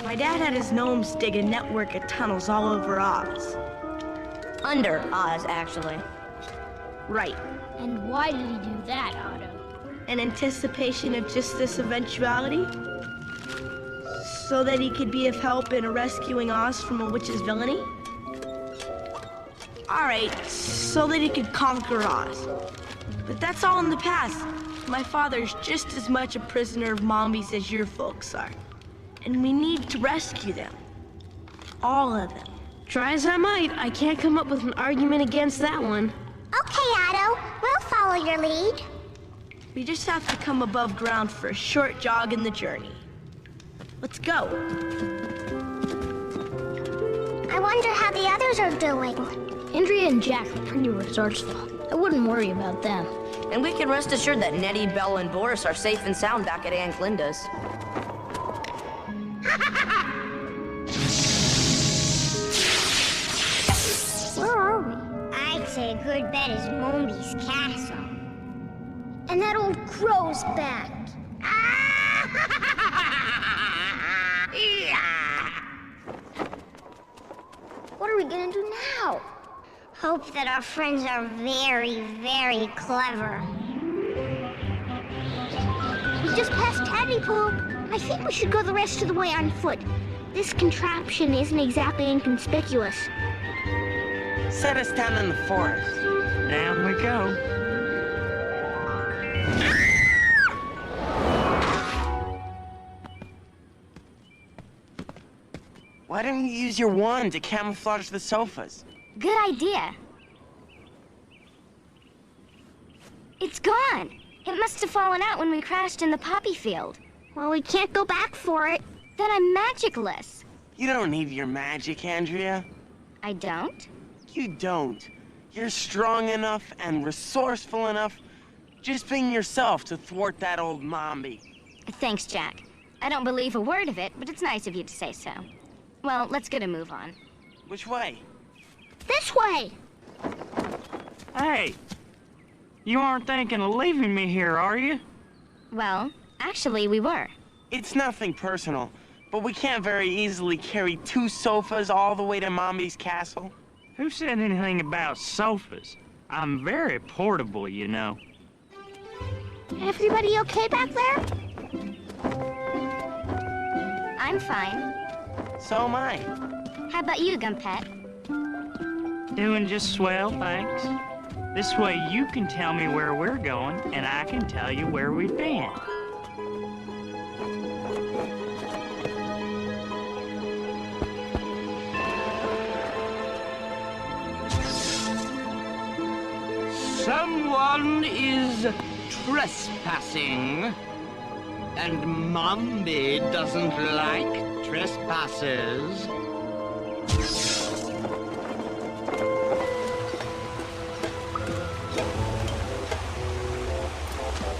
My dad had his gnomes dig a network of tunnels all over Oz. Under Oz, actually. Right. And why did he do that, Otto? In anticipation of just this eventuality? So that he could be of help in rescuing Oz from a witch's villainy? Alright, so that he could conquer Oz. But that's all in the past. My father's just as much a prisoner of Mombi's as your folks are. And we need to rescue them. All of them. Try as I might, I can't come up with an argument against that one. Okay, Otto. We'll follow your lead. We just have to come above ground for a short jog in the journey. Let's go. I wonder how the others are doing. Andrea and Jack are pretty resourceful. I wouldn't worry about them. And we can rest assured that Neddie, Belle, and Boris are safe and sound back at Aunt Glinda's. Where are we? I'd say a good bet is Mombi's castle. And that old crow's back. What are we gonna do now? Hope that our friends are very, very clever. We just passed Taddypool. I think we should go the rest of the way on foot. This contraption isn't exactly inconspicuous. Set us down in the forest. Down we go. Why don't you use your wand to camouflage the sofas? Good idea. It's gone. It must have fallen out when we crashed in the poppy field. Well, we can't go back for it. Then I'm magicless. You don't need your magic, Andrea. I don't? You don't. You're strong enough and resourceful enough just being yourself to thwart that old Mombi. Thanks, Jack. I don't believe a word of it, but it's nice of you to say so. Well, let's get a move on. Which way? This way! Hey! You aren't thinking of leaving me here, are you? Well, actually, we were. It's nothing personal, but we can't very easily carry 2 sofas all the way to Mombi's castle. Who said anything about sofas? I'm very portable, you know. Everybody okay back there? I'm fine. So am I. How about you, Gumpet? Doing just swell, thanks. This way you can tell me where we're going, and I can tell you where we've been. Someone is trespassing, and Mombi doesn't like trespassers.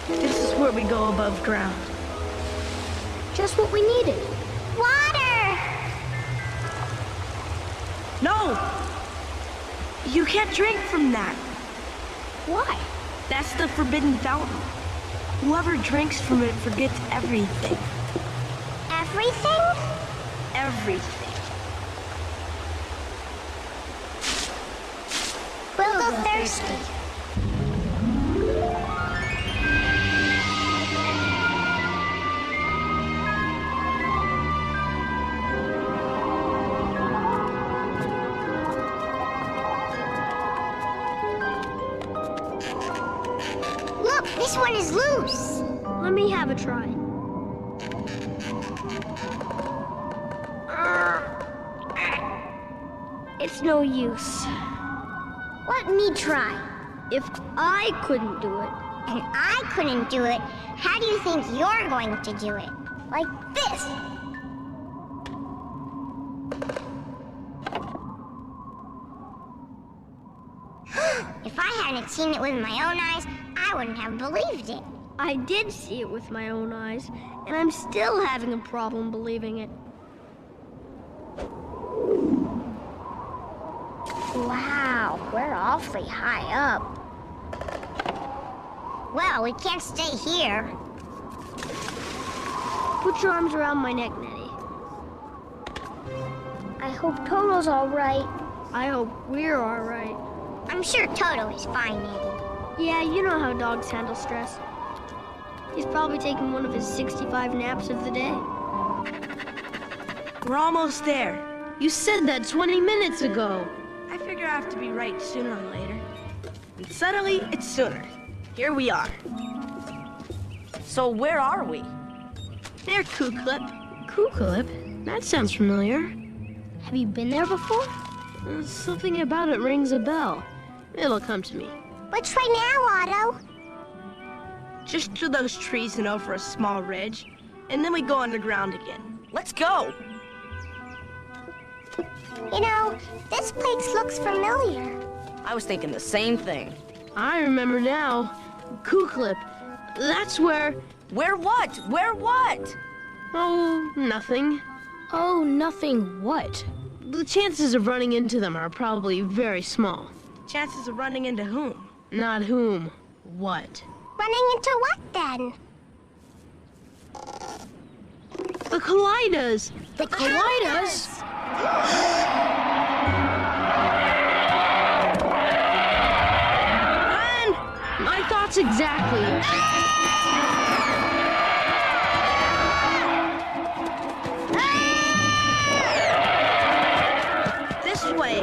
This is where we go above ground. Just what we needed. Water! No! You can't drink from that. Why? That's the forbidden fountain. Whoever drinks from it forgets everything. Everything? Everything. We'll go thirsty. Look, this one is loose. Let me have a try. It's no use. Let me try. If I couldn't do it, And I couldn't do it, how do you think you're going to do it? Like this. If I hadn't seen it with my own eyes, I wouldn't have believed it. I did see it with my own eyes, and I'm still having a problem believing it. Wow, we're awfully high up. Well, we can't stay here. Put your arms around my neck, Neddie. I hope Toto's all right. I hope we're all right. I'm sure Toto is fine, Neddie. Yeah, you know how dogs handle stress. He's probably taking one of his 65 naps of the day. We're almost there. You said that 20 minutes ago. I figure I have to be right sooner or later. And suddenly, it's sooner. Here we are. So where are we? Near Kuklip. Kuklip? That sounds familiar. Have you been there before? Something about it rings a bell. It'll come to me. Which way now, Otto? Just through those trees and over a small ridge, and then we go underground again. Let's go! You know, this place looks familiar. I was thinking the same thing. I remember now. Kuklip. That's where... Where what? Where what? Oh, nothing. Oh, nothing what? The chances of running into them are probably very small. Chances of running into whom? Not whom. What? Running into what, then? The Kaleidas! The Kaleidas? Run! My thoughts exactly. This way.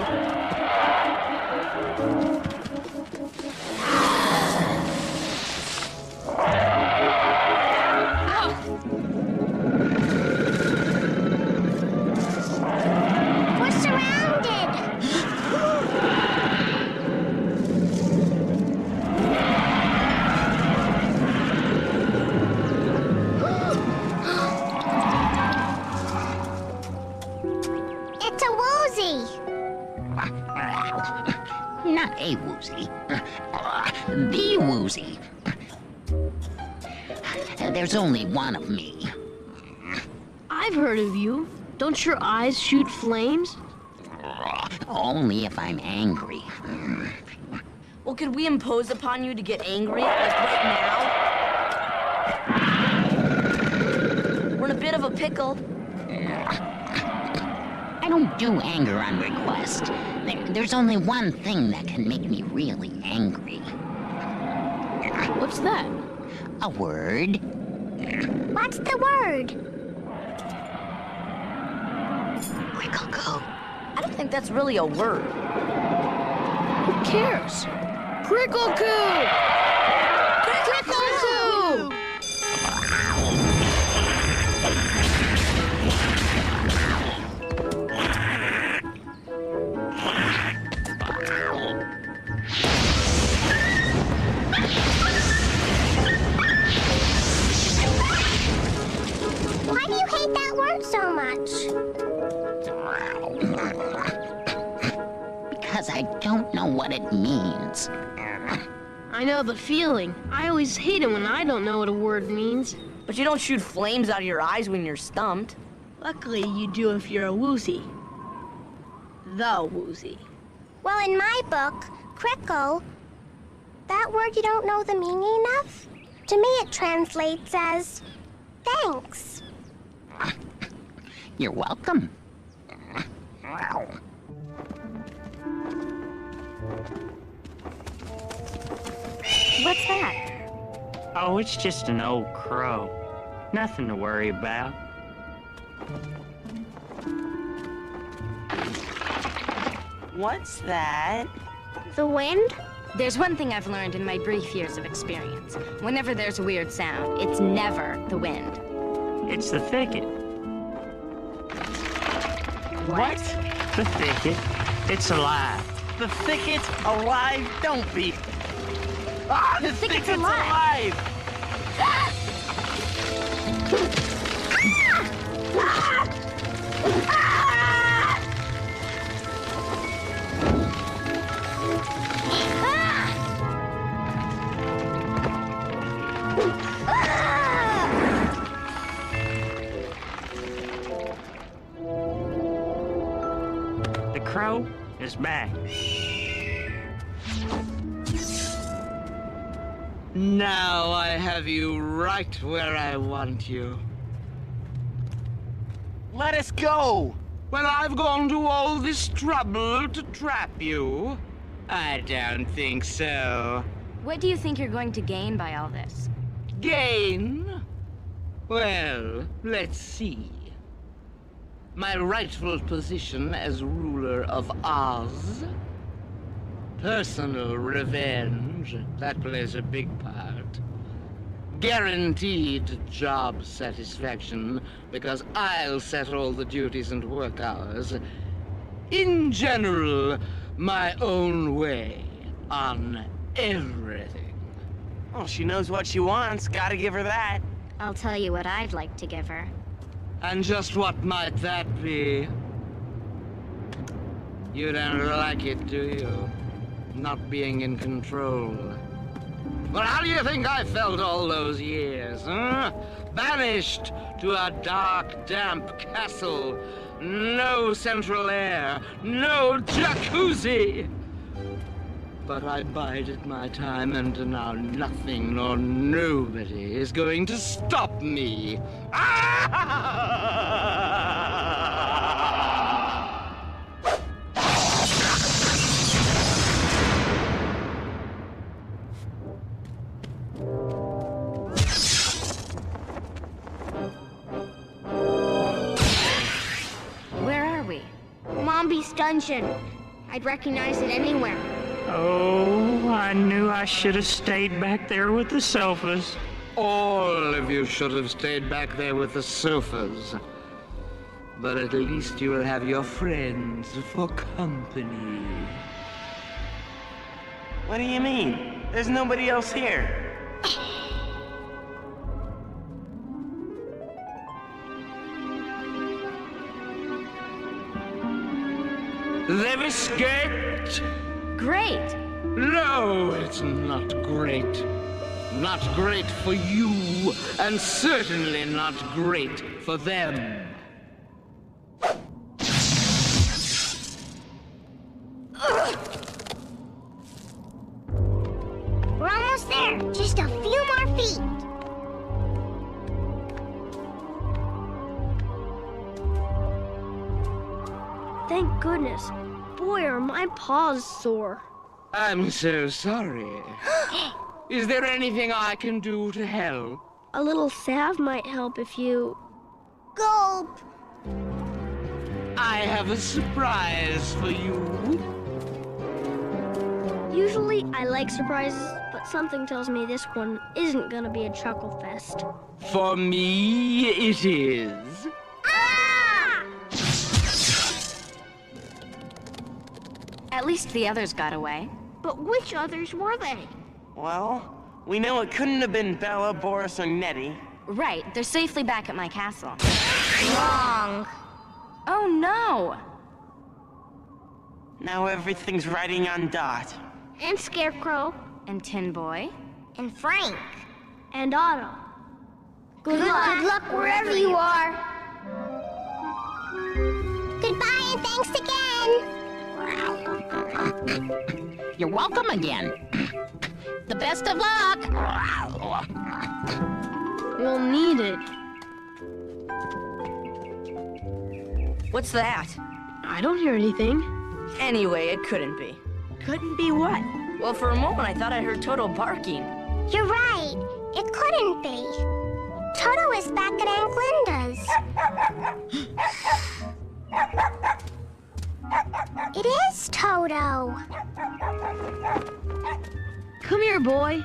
a woozy. The woozy. There's only one of me. I've heard of you. Don't your eyes shoot flames? Only if I'm angry. Well, could we impose upon you to get angry, like right now? We're in a bit of a pickle. I don't do anger on request. There's only one thing that can make me really angry. What's that? A word. What's the word? Crickle-coo. I don't think that's really a word. Who cares? Crickle-coo! Crickle-coo! Why do you hate that word so much? Because I don't know what it means. I know the feeling. I always hate it when I don't know what a word means. But you don't shoot flames out of your eyes when you're stumped. Luckily, you do if you're a woozy. The woozy. Well, in my book, crickle, that word you don't know the meaning of? To me, it translates as thanks. You're welcome. What's that? Oh, it's just an old crow. Nothing to worry about. What's that? The wind? There's one thing I've learned in my brief years of experience. Whenever there's a weird sound, it's never the wind. It's the thicket. What? The thicket. It's alive. The thicket's alive? Don't be. Ah, the thicket's alive! The crow is back. Now I have you right where I want you. Let us go! Well, I've gone to all this trouble to trap you. I don't think so. What do you think you're going to gain by all this? Gain? Well, let's see. My rightful position as ruler of Oz. Personal revenge, that plays a big part. Guaranteed job satisfaction, because I'll set all the duties and work hours. In general, my own way on everything. Well, she knows what she wants. Gotta give her that. I'll tell you what I'd like to give her. And just what might that be? You don't like it, do you? Not being in control. Well, how do you think I felt all those years, huh? Banished to a dark, damp castle. No central air, no jacuzzi. But I bided my time, and now nothing nor nobody is going to stop me. Where are we? Mombi's dungeon. I'd recognize it anywhere. Oh, I knew I should have stayed back there with the sofas. All of you should have stayed back there with the sofas. But at least you will have your friends for company. What do you mean? There's nobody else here. They've escaped! Great! No, it's not great. Not great for you, and certainly not great for them. We're almost there. Just a few more feet. Thank goodness. Boy, are my paws sore. I'm so sorry. Is there anything I can do to help? A little salve might help if you... Gulp! I have a surprise for you. Usually I like surprises, but something tells me this one isn't gonna be a chuckle fest. For me, it is. At least the others got away. But which others were they? Well, we know it couldn't have been Bella, Boris, or Neddie. Right, they're safely back at my castle. Wrong. Oh no! Now everything's riding on Dot. And Scarecrow. And Tin Boy. And Frank. And Otto. Good luck wherever you are. Goodbye and thanks again. You're welcome again. The best of luck. We'll need it. What's that? I don't hear anything. Anyway, it couldn't be. Couldn't be what? Well, for a moment I thought I heard Toto barking. You're right. It couldn't be. Toto is back at Aunt Glinda's. It is Toto. Come here, boy.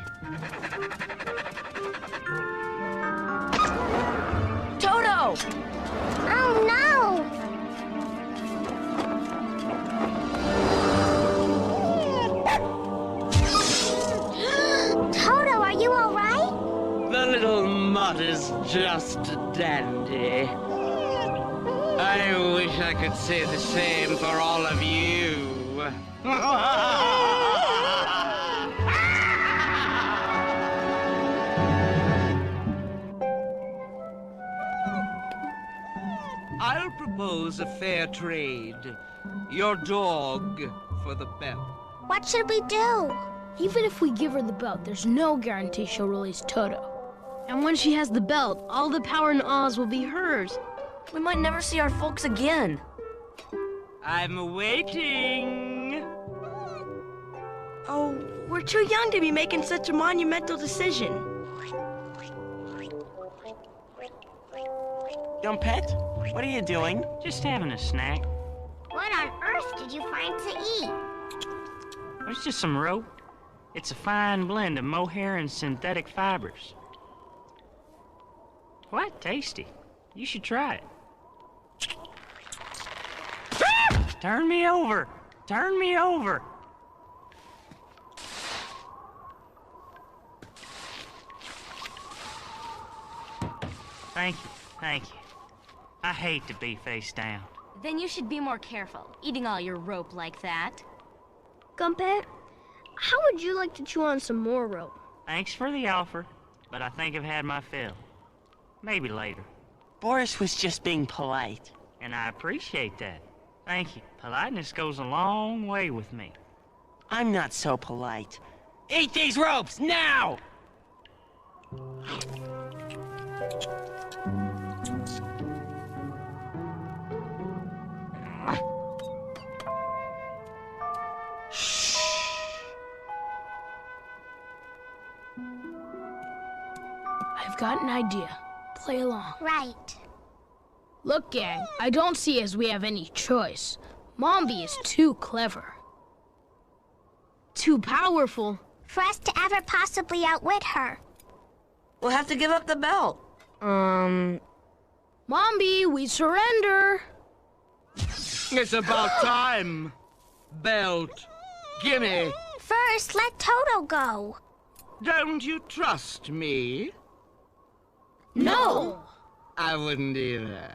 Toto! Oh no! Toto, are you all right? The little mutt is just dandy. I wish I could say the same for all of you. I'll propose a fair trade. Your dog for the belt. What should we do? Even if we give her the belt, there's no guarantee she'll release Toto. And when she has the belt, all the power in Oz will be hers. We might never see our folks again. I'm waiting. Oh, we're too young to be making such a monumental decision. Gumpet, what are you doing? Just having a snack. What on earth did you find to eat? It's just some rope. It's a fine blend of mohair and synthetic fibers. Quite tasty. You should try it. Turn me over! Turn me over! Thank you, thank you. I hate to be face down. Then you should be more careful, eating all your rope like that. Gumpet, how would you like to chew on some more rope? Thanks for the offer, but I think I've had my fill. Maybe later. Boris was just being polite. And I appreciate that. Thank you. Politeness goes a long way with me. I'm not so polite. Eat these ropes, now! I've got an idea. Play along. Right. Look, gang, I don't see as we have any choice. Mombi is too clever. Too powerful. For us to ever possibly outwit her. We'll have to give up the belt. Mombi, we surrender. It's about time. Belt. Gimme. First, let Toto go. Don't you trust me? No! I wouldn't either.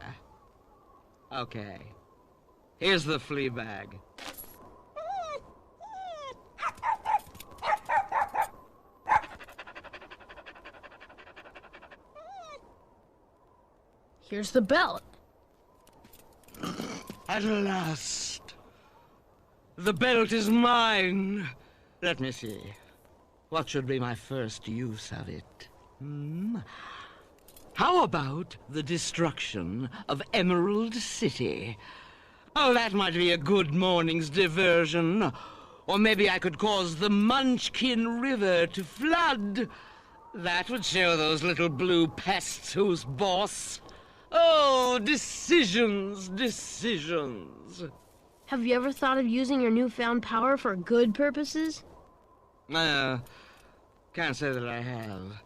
Okay. Here's the flea bag. Here's the belt. At last. The belt is mine. Let me see. What should be my first use of it? How about the destruction of Emerald City? Oh, that might be a good morning's diversion. Or maybe I could cause the Munchkin River to flood. That would show those little blue pests who's boss. Oh, decisions, decisions. Have you ever thought of using your newfound power for good purposes? Can't say that I have.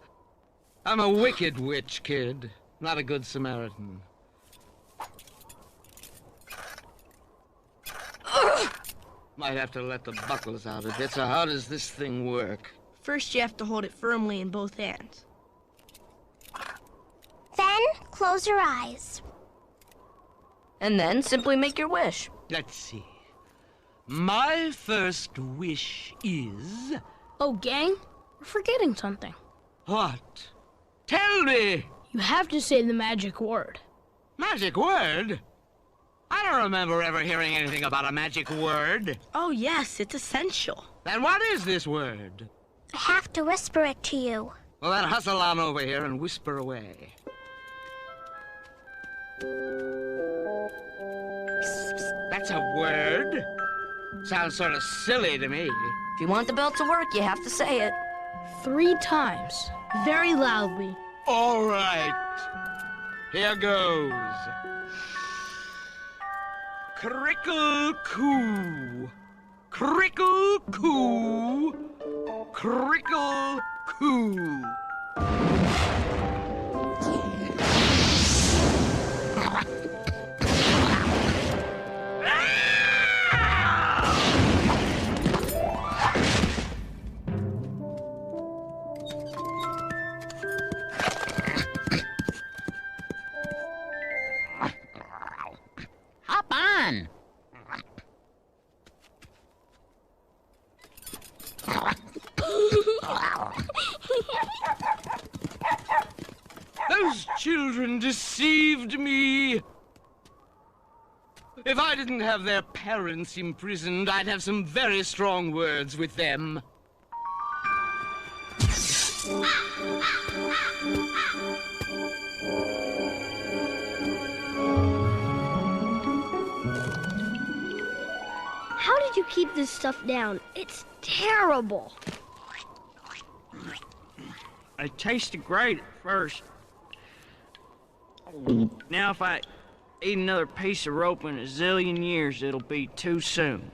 I'm a wicked witch, kid. Not a good Samaritan. Might have to let the buckles out a bit, so how does this thing work? First, you have to hold it firmly in both hands. Then, close your eyes. And then simply make your wish. Let's see. My first wish is... Oh, gang, we're forgetting something. What? Tell me! You have to say the magic word. Magic word? I don't remember ever hearing anything about a magic word. Oh, yes, it's essential. Then what is this word? I have to whisper it to you. Well, then hustle on over here and whisper away. That's a word? Sounds sort of silly to me. If you want the belt to work, you have to say it. 3 times, very loudly. All right. Here goes. Crickle-coo. Crickle-coo. Crickle-coo. Hop on! Those children deceived me. If I didn't have their parents imprisoned, I'd have some very strong words with them. How did you keep this stuff down? It's terrible. It tasted great at first. Now if I eat another piece of rope in a zillion years, it'll be too soon.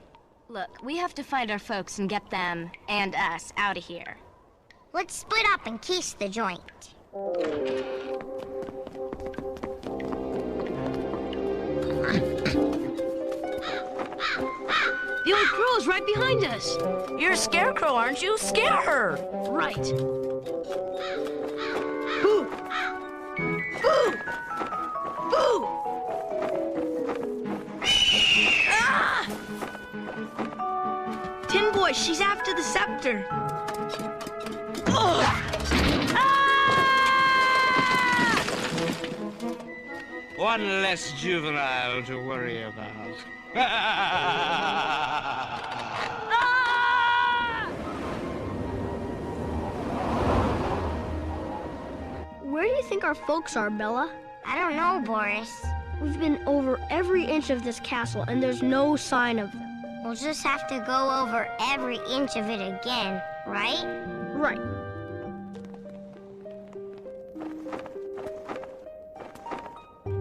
Look, we have to find our folks and get them, and us, out of here. Let's split up and kiss the joint. The old crow is right behind us. You're a scarecrow, aren't you? Scare her. Right. Boo! Boo! Boo! Ah! Tin Boy, she's after the scepter. Oh! One less juvenile to worry about. Where do you think our folks are, Bella? I don't know, Boris. We've been over every inch of this castle, and there's no sign of them. We'll just have to go over every inch of it again, right? Right.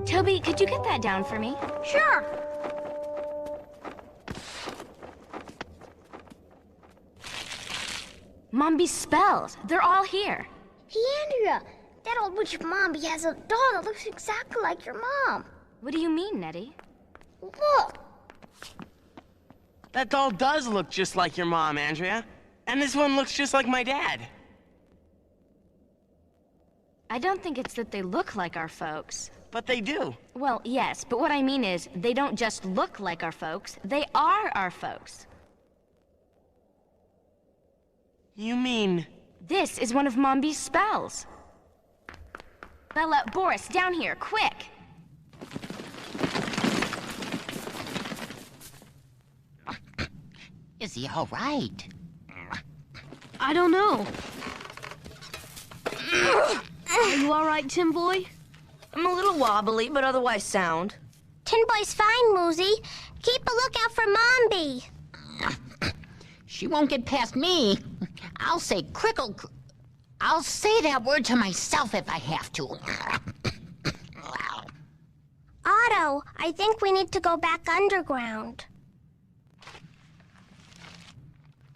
Toby, could you get that down for me? Sure. Mombi's spells. They're all here. Hey, Andrea, that old witch Mombi has a doll that looks exactly like your mom. What do you mean, Neddie? Look. That doll does look just like your mom, Andrea. And this one looks just like my dad. I don't think it's that they look like our folks. But they do. Well, yes, but what I mean is, they don't just look like our folks, they are our folks. You mean... This is one of Mombi's spells. Bella, Boris, down here, quick! Is he all right? I don't know. Are you all right, Tin Boy? I'm a little wobbly, but otherwise sound. Tin Boy's fine, Woozy. Keep a lookout for Mombi. She won't get past me. I'll say I'll say that word to myself if I have to. Otto, I think we need to go back underground.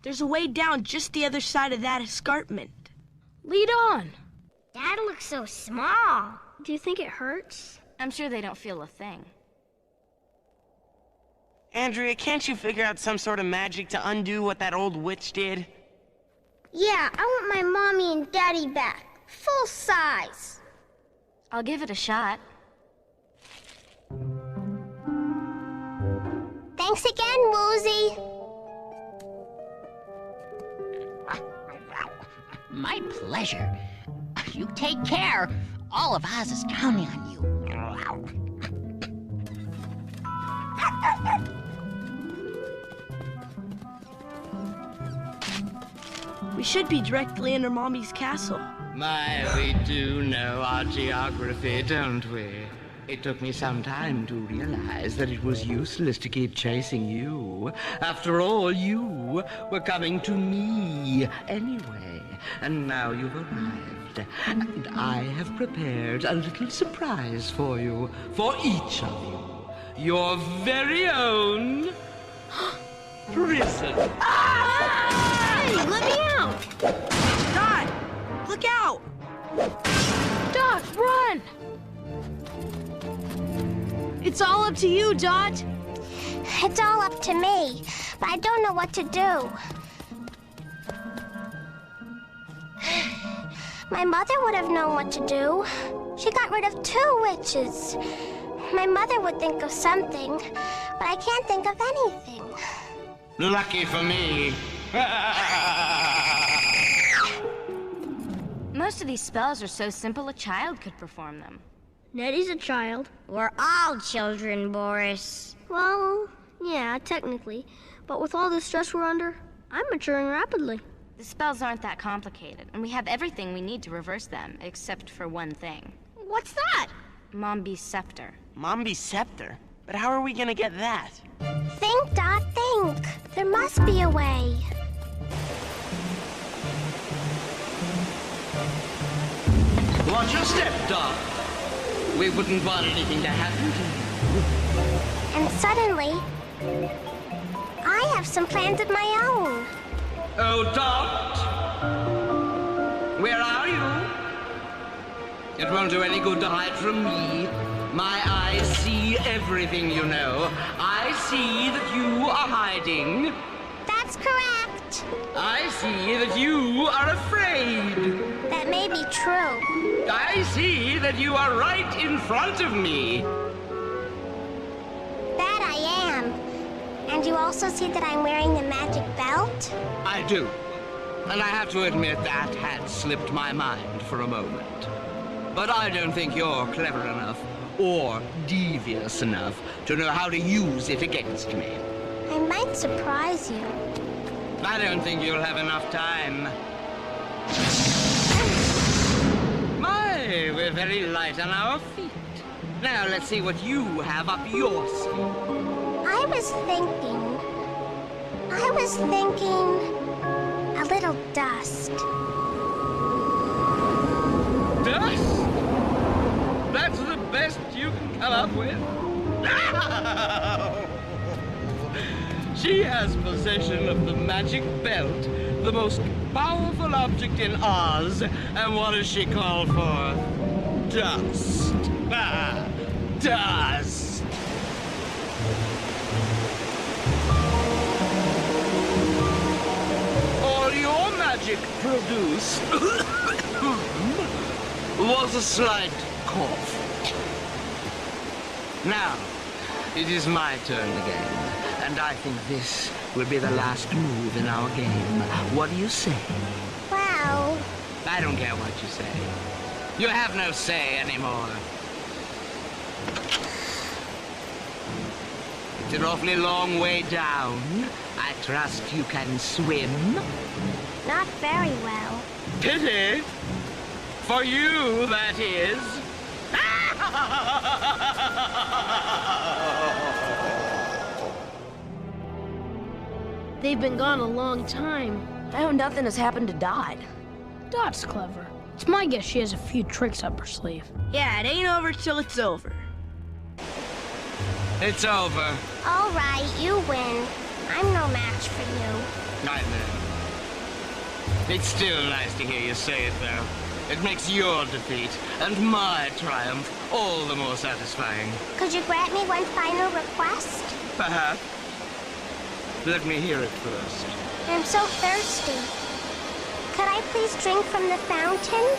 There's a way down just the other side of that escarpment. Lead on. Dad looks so small. Do you think it hurts? I'm sure they don't feel a thing. Andrea, can't you figure out some sort of magic to undo what that old witch did? Yeah, I want my mommy and daddy back. Full size. I'll give it a shot. Thanks again, Woozy. My pleasure. You take care. All of Oz is counting on you. We should be directly under Mommy's castle. My, we do know our geography, don't we? It took me some time to realize that it was useless to keep chasing you. After all, you were coming to me anyway. And now you've arrived. And I have prepared a little surprise for you, for each of you. Your very own prison. Hey, let me out! Dot, look out! Dot, run! It's all up to you, Dot. It's all up to me, but I don't know what to do. My mother would have known what to do. She got rid of 2 witches. My mother would think of something, but I can't think of anything. Lucky for me. Most of these spells are so simple a child could perform them. Neddie's a child. We're all children, Boris. Well, yeah, technically. But with all the stress we're under, I'm maturing rapidly. The spells aren't that complicated, and we have everything we need to reverse them, except for one thing. What's that? Mombi's scepter. Mombi's scepter? But how are we gonna get that? Think, Dot, think. There must be a way. Watch your step, Dot. We wouldn't want anything to happen to you. And suddenly, I have some plans of my own. Oh, Dot! Where are you? It won't do any good to hide from me. My eyes see everything, you know. I see that you are hiding. That's correct. I see that you are afraid. That may be true. I see that you are right in front of me. That I am. And you also see that I'm wearing the magic belt? I do. And I have to admit that had slipped my mind for a moment. But I don't think you're clever enough or devious enough to know how to use it against me. I might surprise you. I don't think you'll have enough time. My, we're very light on our feet. Now let's see what you have up your sleeve. I was thinking a little dust. Dust? That's the best you can come up with? She has possession of the magic belt, the most powerful object in Oz, and what does she call for? Dust. Dust. All your magic produced was a slight cough. Now, it is my turn again. And I think this will be the last move in our game. What do you say? Well... I don't care what you say. You have no say anymore. It's an awfully long way down. I trust you can swim. Not very well. Pity. For you, that is. They've been gone a long time. I hope nothing has happened to Dot. Dot's clever. It's my guess she has a few tricks up her sleeve. Yeah, it ain't over till it's over. It's over. All right, you win. I'm no match for you. I know. It's still nice to hear you say it, though. It makes your defeat and my triumph all the more satisfying. Could you grant me one final request? Perhaps. Let me hear it first. I'm so thirsty. Could I please drink from the fountain?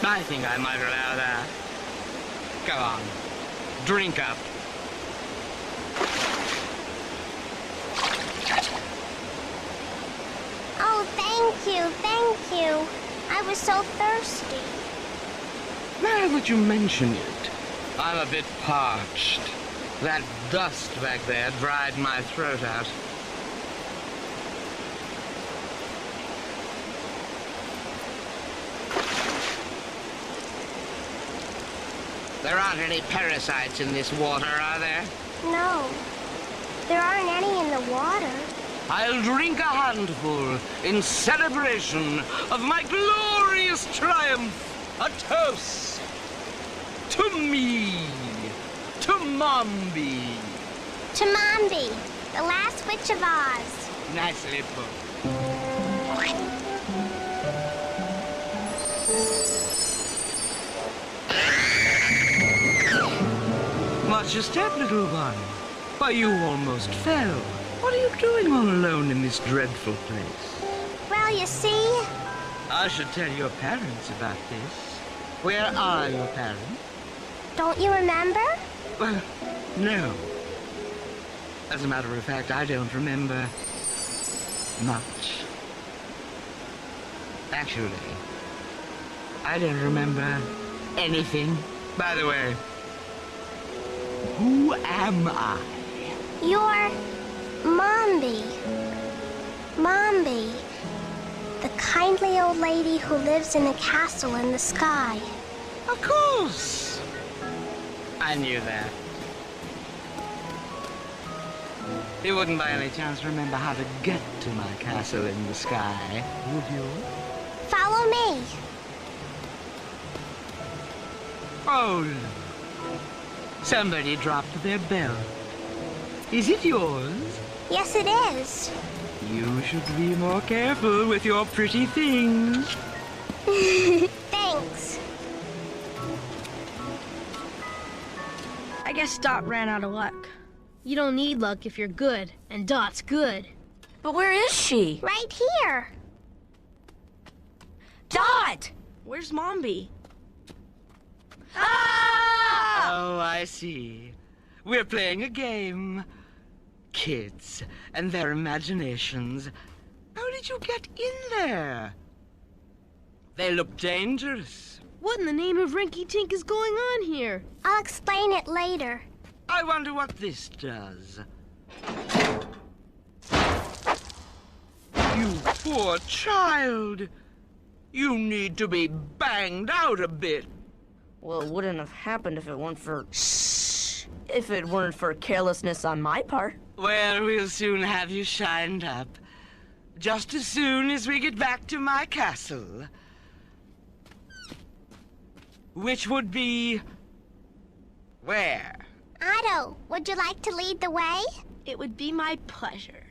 I think I might allow that. Go on. Drink up. Oh, thank you, thank you. I was so thirsty. Now that you mention it, I'm a bit parched. That dust back there dried my throat out. There aren't any parasites in this water, are there? No, there aren't any in the water. I'll drink a handful in celebration of my glorious triumph. A toast to me, to Mombi. To Mombi, the last witch of Oz. Nicely put. Watch your step, little one. Why, you almost fell. What are you doing all alone in this dreadful place? Well, you see... I should tell your parents about this. Where are your parents? Don't you remember? Well, no. As a matter of fact, I don't remember much. Actually, I don't remember anything. By the way, who am I? You're Mombi. Mombi. The kindly old lady who lives in a castle in the sky. Of course. I knew that. You wouldn't by any chance remember how to get to my castle in the sky, would you? Follow me. Oh, somebody dropped their bell. Is it yours? Yes, it is. You should be more careful with your pretty things. Thanks. I guess Dot ran out of luck. You don't need luck if you're good, and Dot's good. But where is she? Right here. Dot! Where's Mombi? Ah! Oh, I see. We're playing a game. Kids and their imaginations. How did you get in there? They look dangerous. What in the name of Rinky Tink is going on here? I'll explain it later. I wonder what this does. You poor child. You need to be banged out a bit. Well, it wouldn't have happened if it weren't for... Shh! If it weren't for carelessness on my part. Well, we'll soon have you shined up. Just as soon as we get back to my castle. Which would be... where? Otto, would you like to lead the way? It would be my pleasure.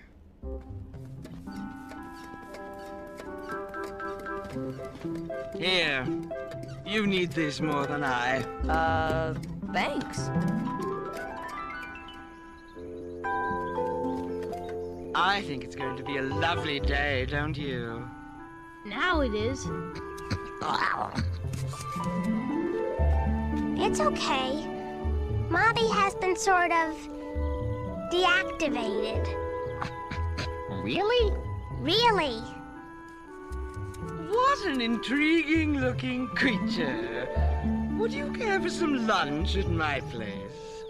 Here. You need this more than I. Thanks. I think it's going to be a lovely day, don't you? Now it is. It's okay. Mombi has been sort of deactivated. Really? Really? What an intriguing-looking creature. Would you care for some lunch at my place?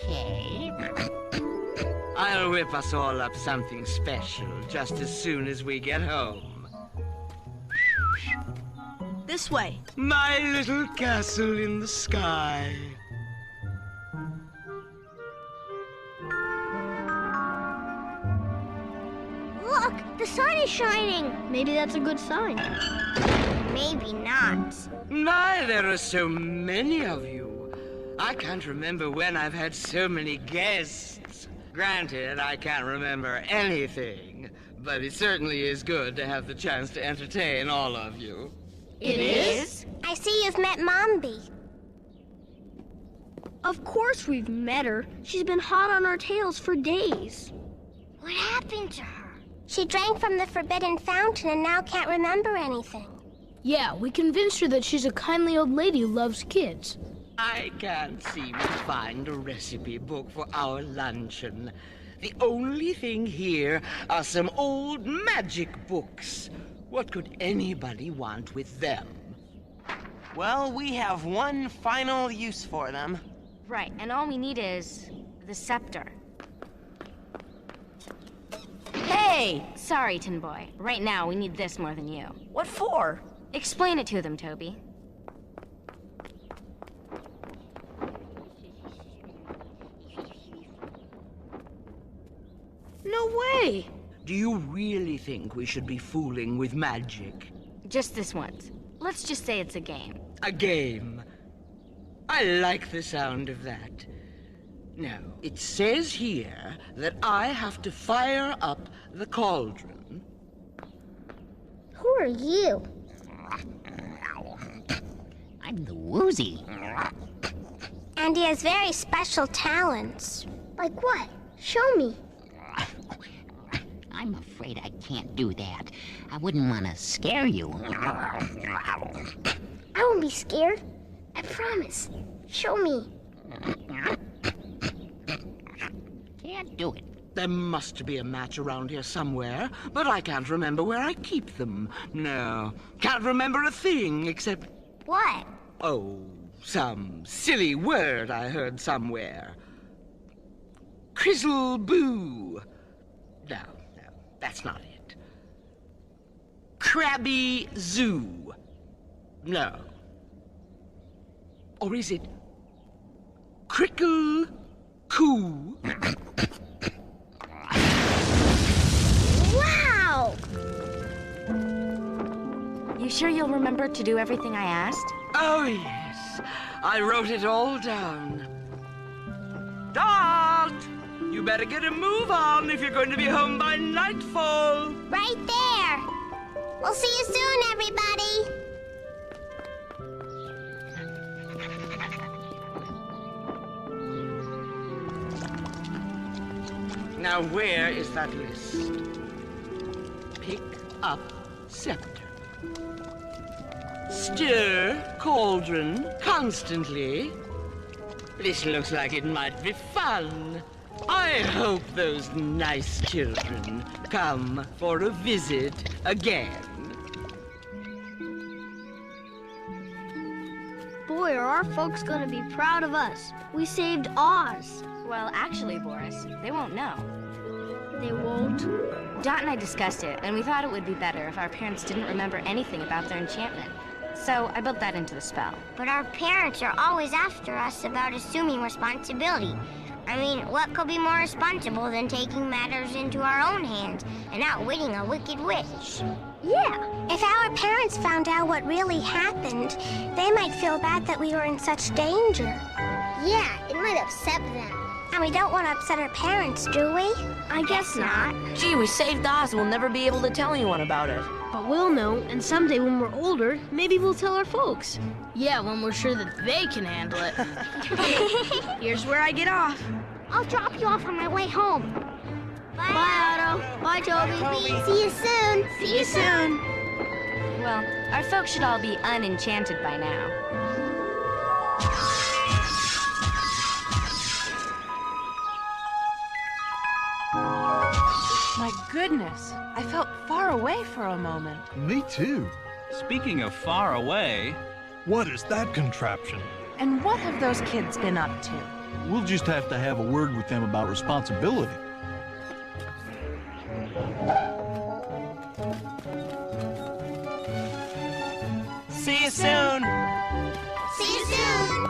Okay. I'll whip us all up something special just as soon as we get home. This way. My little castle in the sky. Look, the sun is shining. Maybe that's a good sign. Maybe not. My, there are so many of you. I can't remember when I've had so many guests. Granted, I can't remember anything, but it certainly is good to have the chance to entertain all of you. It is? I see you've met Mombi. Of course we've met her. She's been hot on our tails for days. What happened to her? She drank from the forbidden fountain and now can't remember anything. Yeah, we convinced her that she's a kindly old lady who loves kids. I can't seem to find a recipe book for our luncheon. The only thing here are some old magic books. What could anybody want with them? Well, we have one final use for them. Right, and all we need is the scepter. Hey! Sorry, Tin Boy. Right now, we need this more than you. What for? Explain it to them, Toby. No way! Do you really think we should be fooling with magic? Just this once. Let's just say it's a game. A game? I like the sound of that. Now, it says here that I have to fire up the cauldron. Who are you? I'm the woozy. And he has very special talents. Like what? Show me. I'm afraid I can't do that. I wouldn't want to scare you. I won't be scared. I promise. Show me. Can't do it. There must be a match around here somewhere, but I can't remember where I keep them. No, can't remember a thing except... What? Oh, some silly word I heard somewhere. Crizzle-boo. No, that's not it. Krabby Zoo. No. Or is it Crickle-coo? Wow! You sure you'll remember to do everything I asked? Oh, yes. I wrote it all down. Dot! You better get a move on if you're going to be home by nightfall. Right there. We'll see you soon, everybody. Now, where is that list? Pick up scepter. Stir cauldron constantly. This looks like it might be fun. I hope those nice children come for a visit again. Boy, are our folks gonna be proud of us. We saved Oz. Well, actually, Boris, they won't know. They won't? Dot and I discussed it, and we thought it would be better if our parents didn't remember anything about their enchantment. So I built that into the spell. But our parents are always after us about assuming responsibility. I mean, what could be more responsible than taking matters into our own hands and outwitting a wicked witch? Yeah. If our parents found out what really happened, they might feel bad that we were in such danger. Yeah, it might upset them. And we don't want to upset our parents, do we? I guess not. Gee, we saved Oz. We'll never be able to tell anyone about it. But we'll know, and someday when we're older, maybe we'll tell our folks. Yeah, when we're sure that they can handle it. Here's where I get off. I'll drop you off on my way home. Bye, Otto. Bye, Toby. See you soon. See you soon. Well, our folks should all be unenchanted by now. My goodness, I felt far away for a moment. Me too. Speaking of far away... What is that contraption? And what have those kids been up to? We'll just have to have a word with them about responsibility. See you soon! See you soon!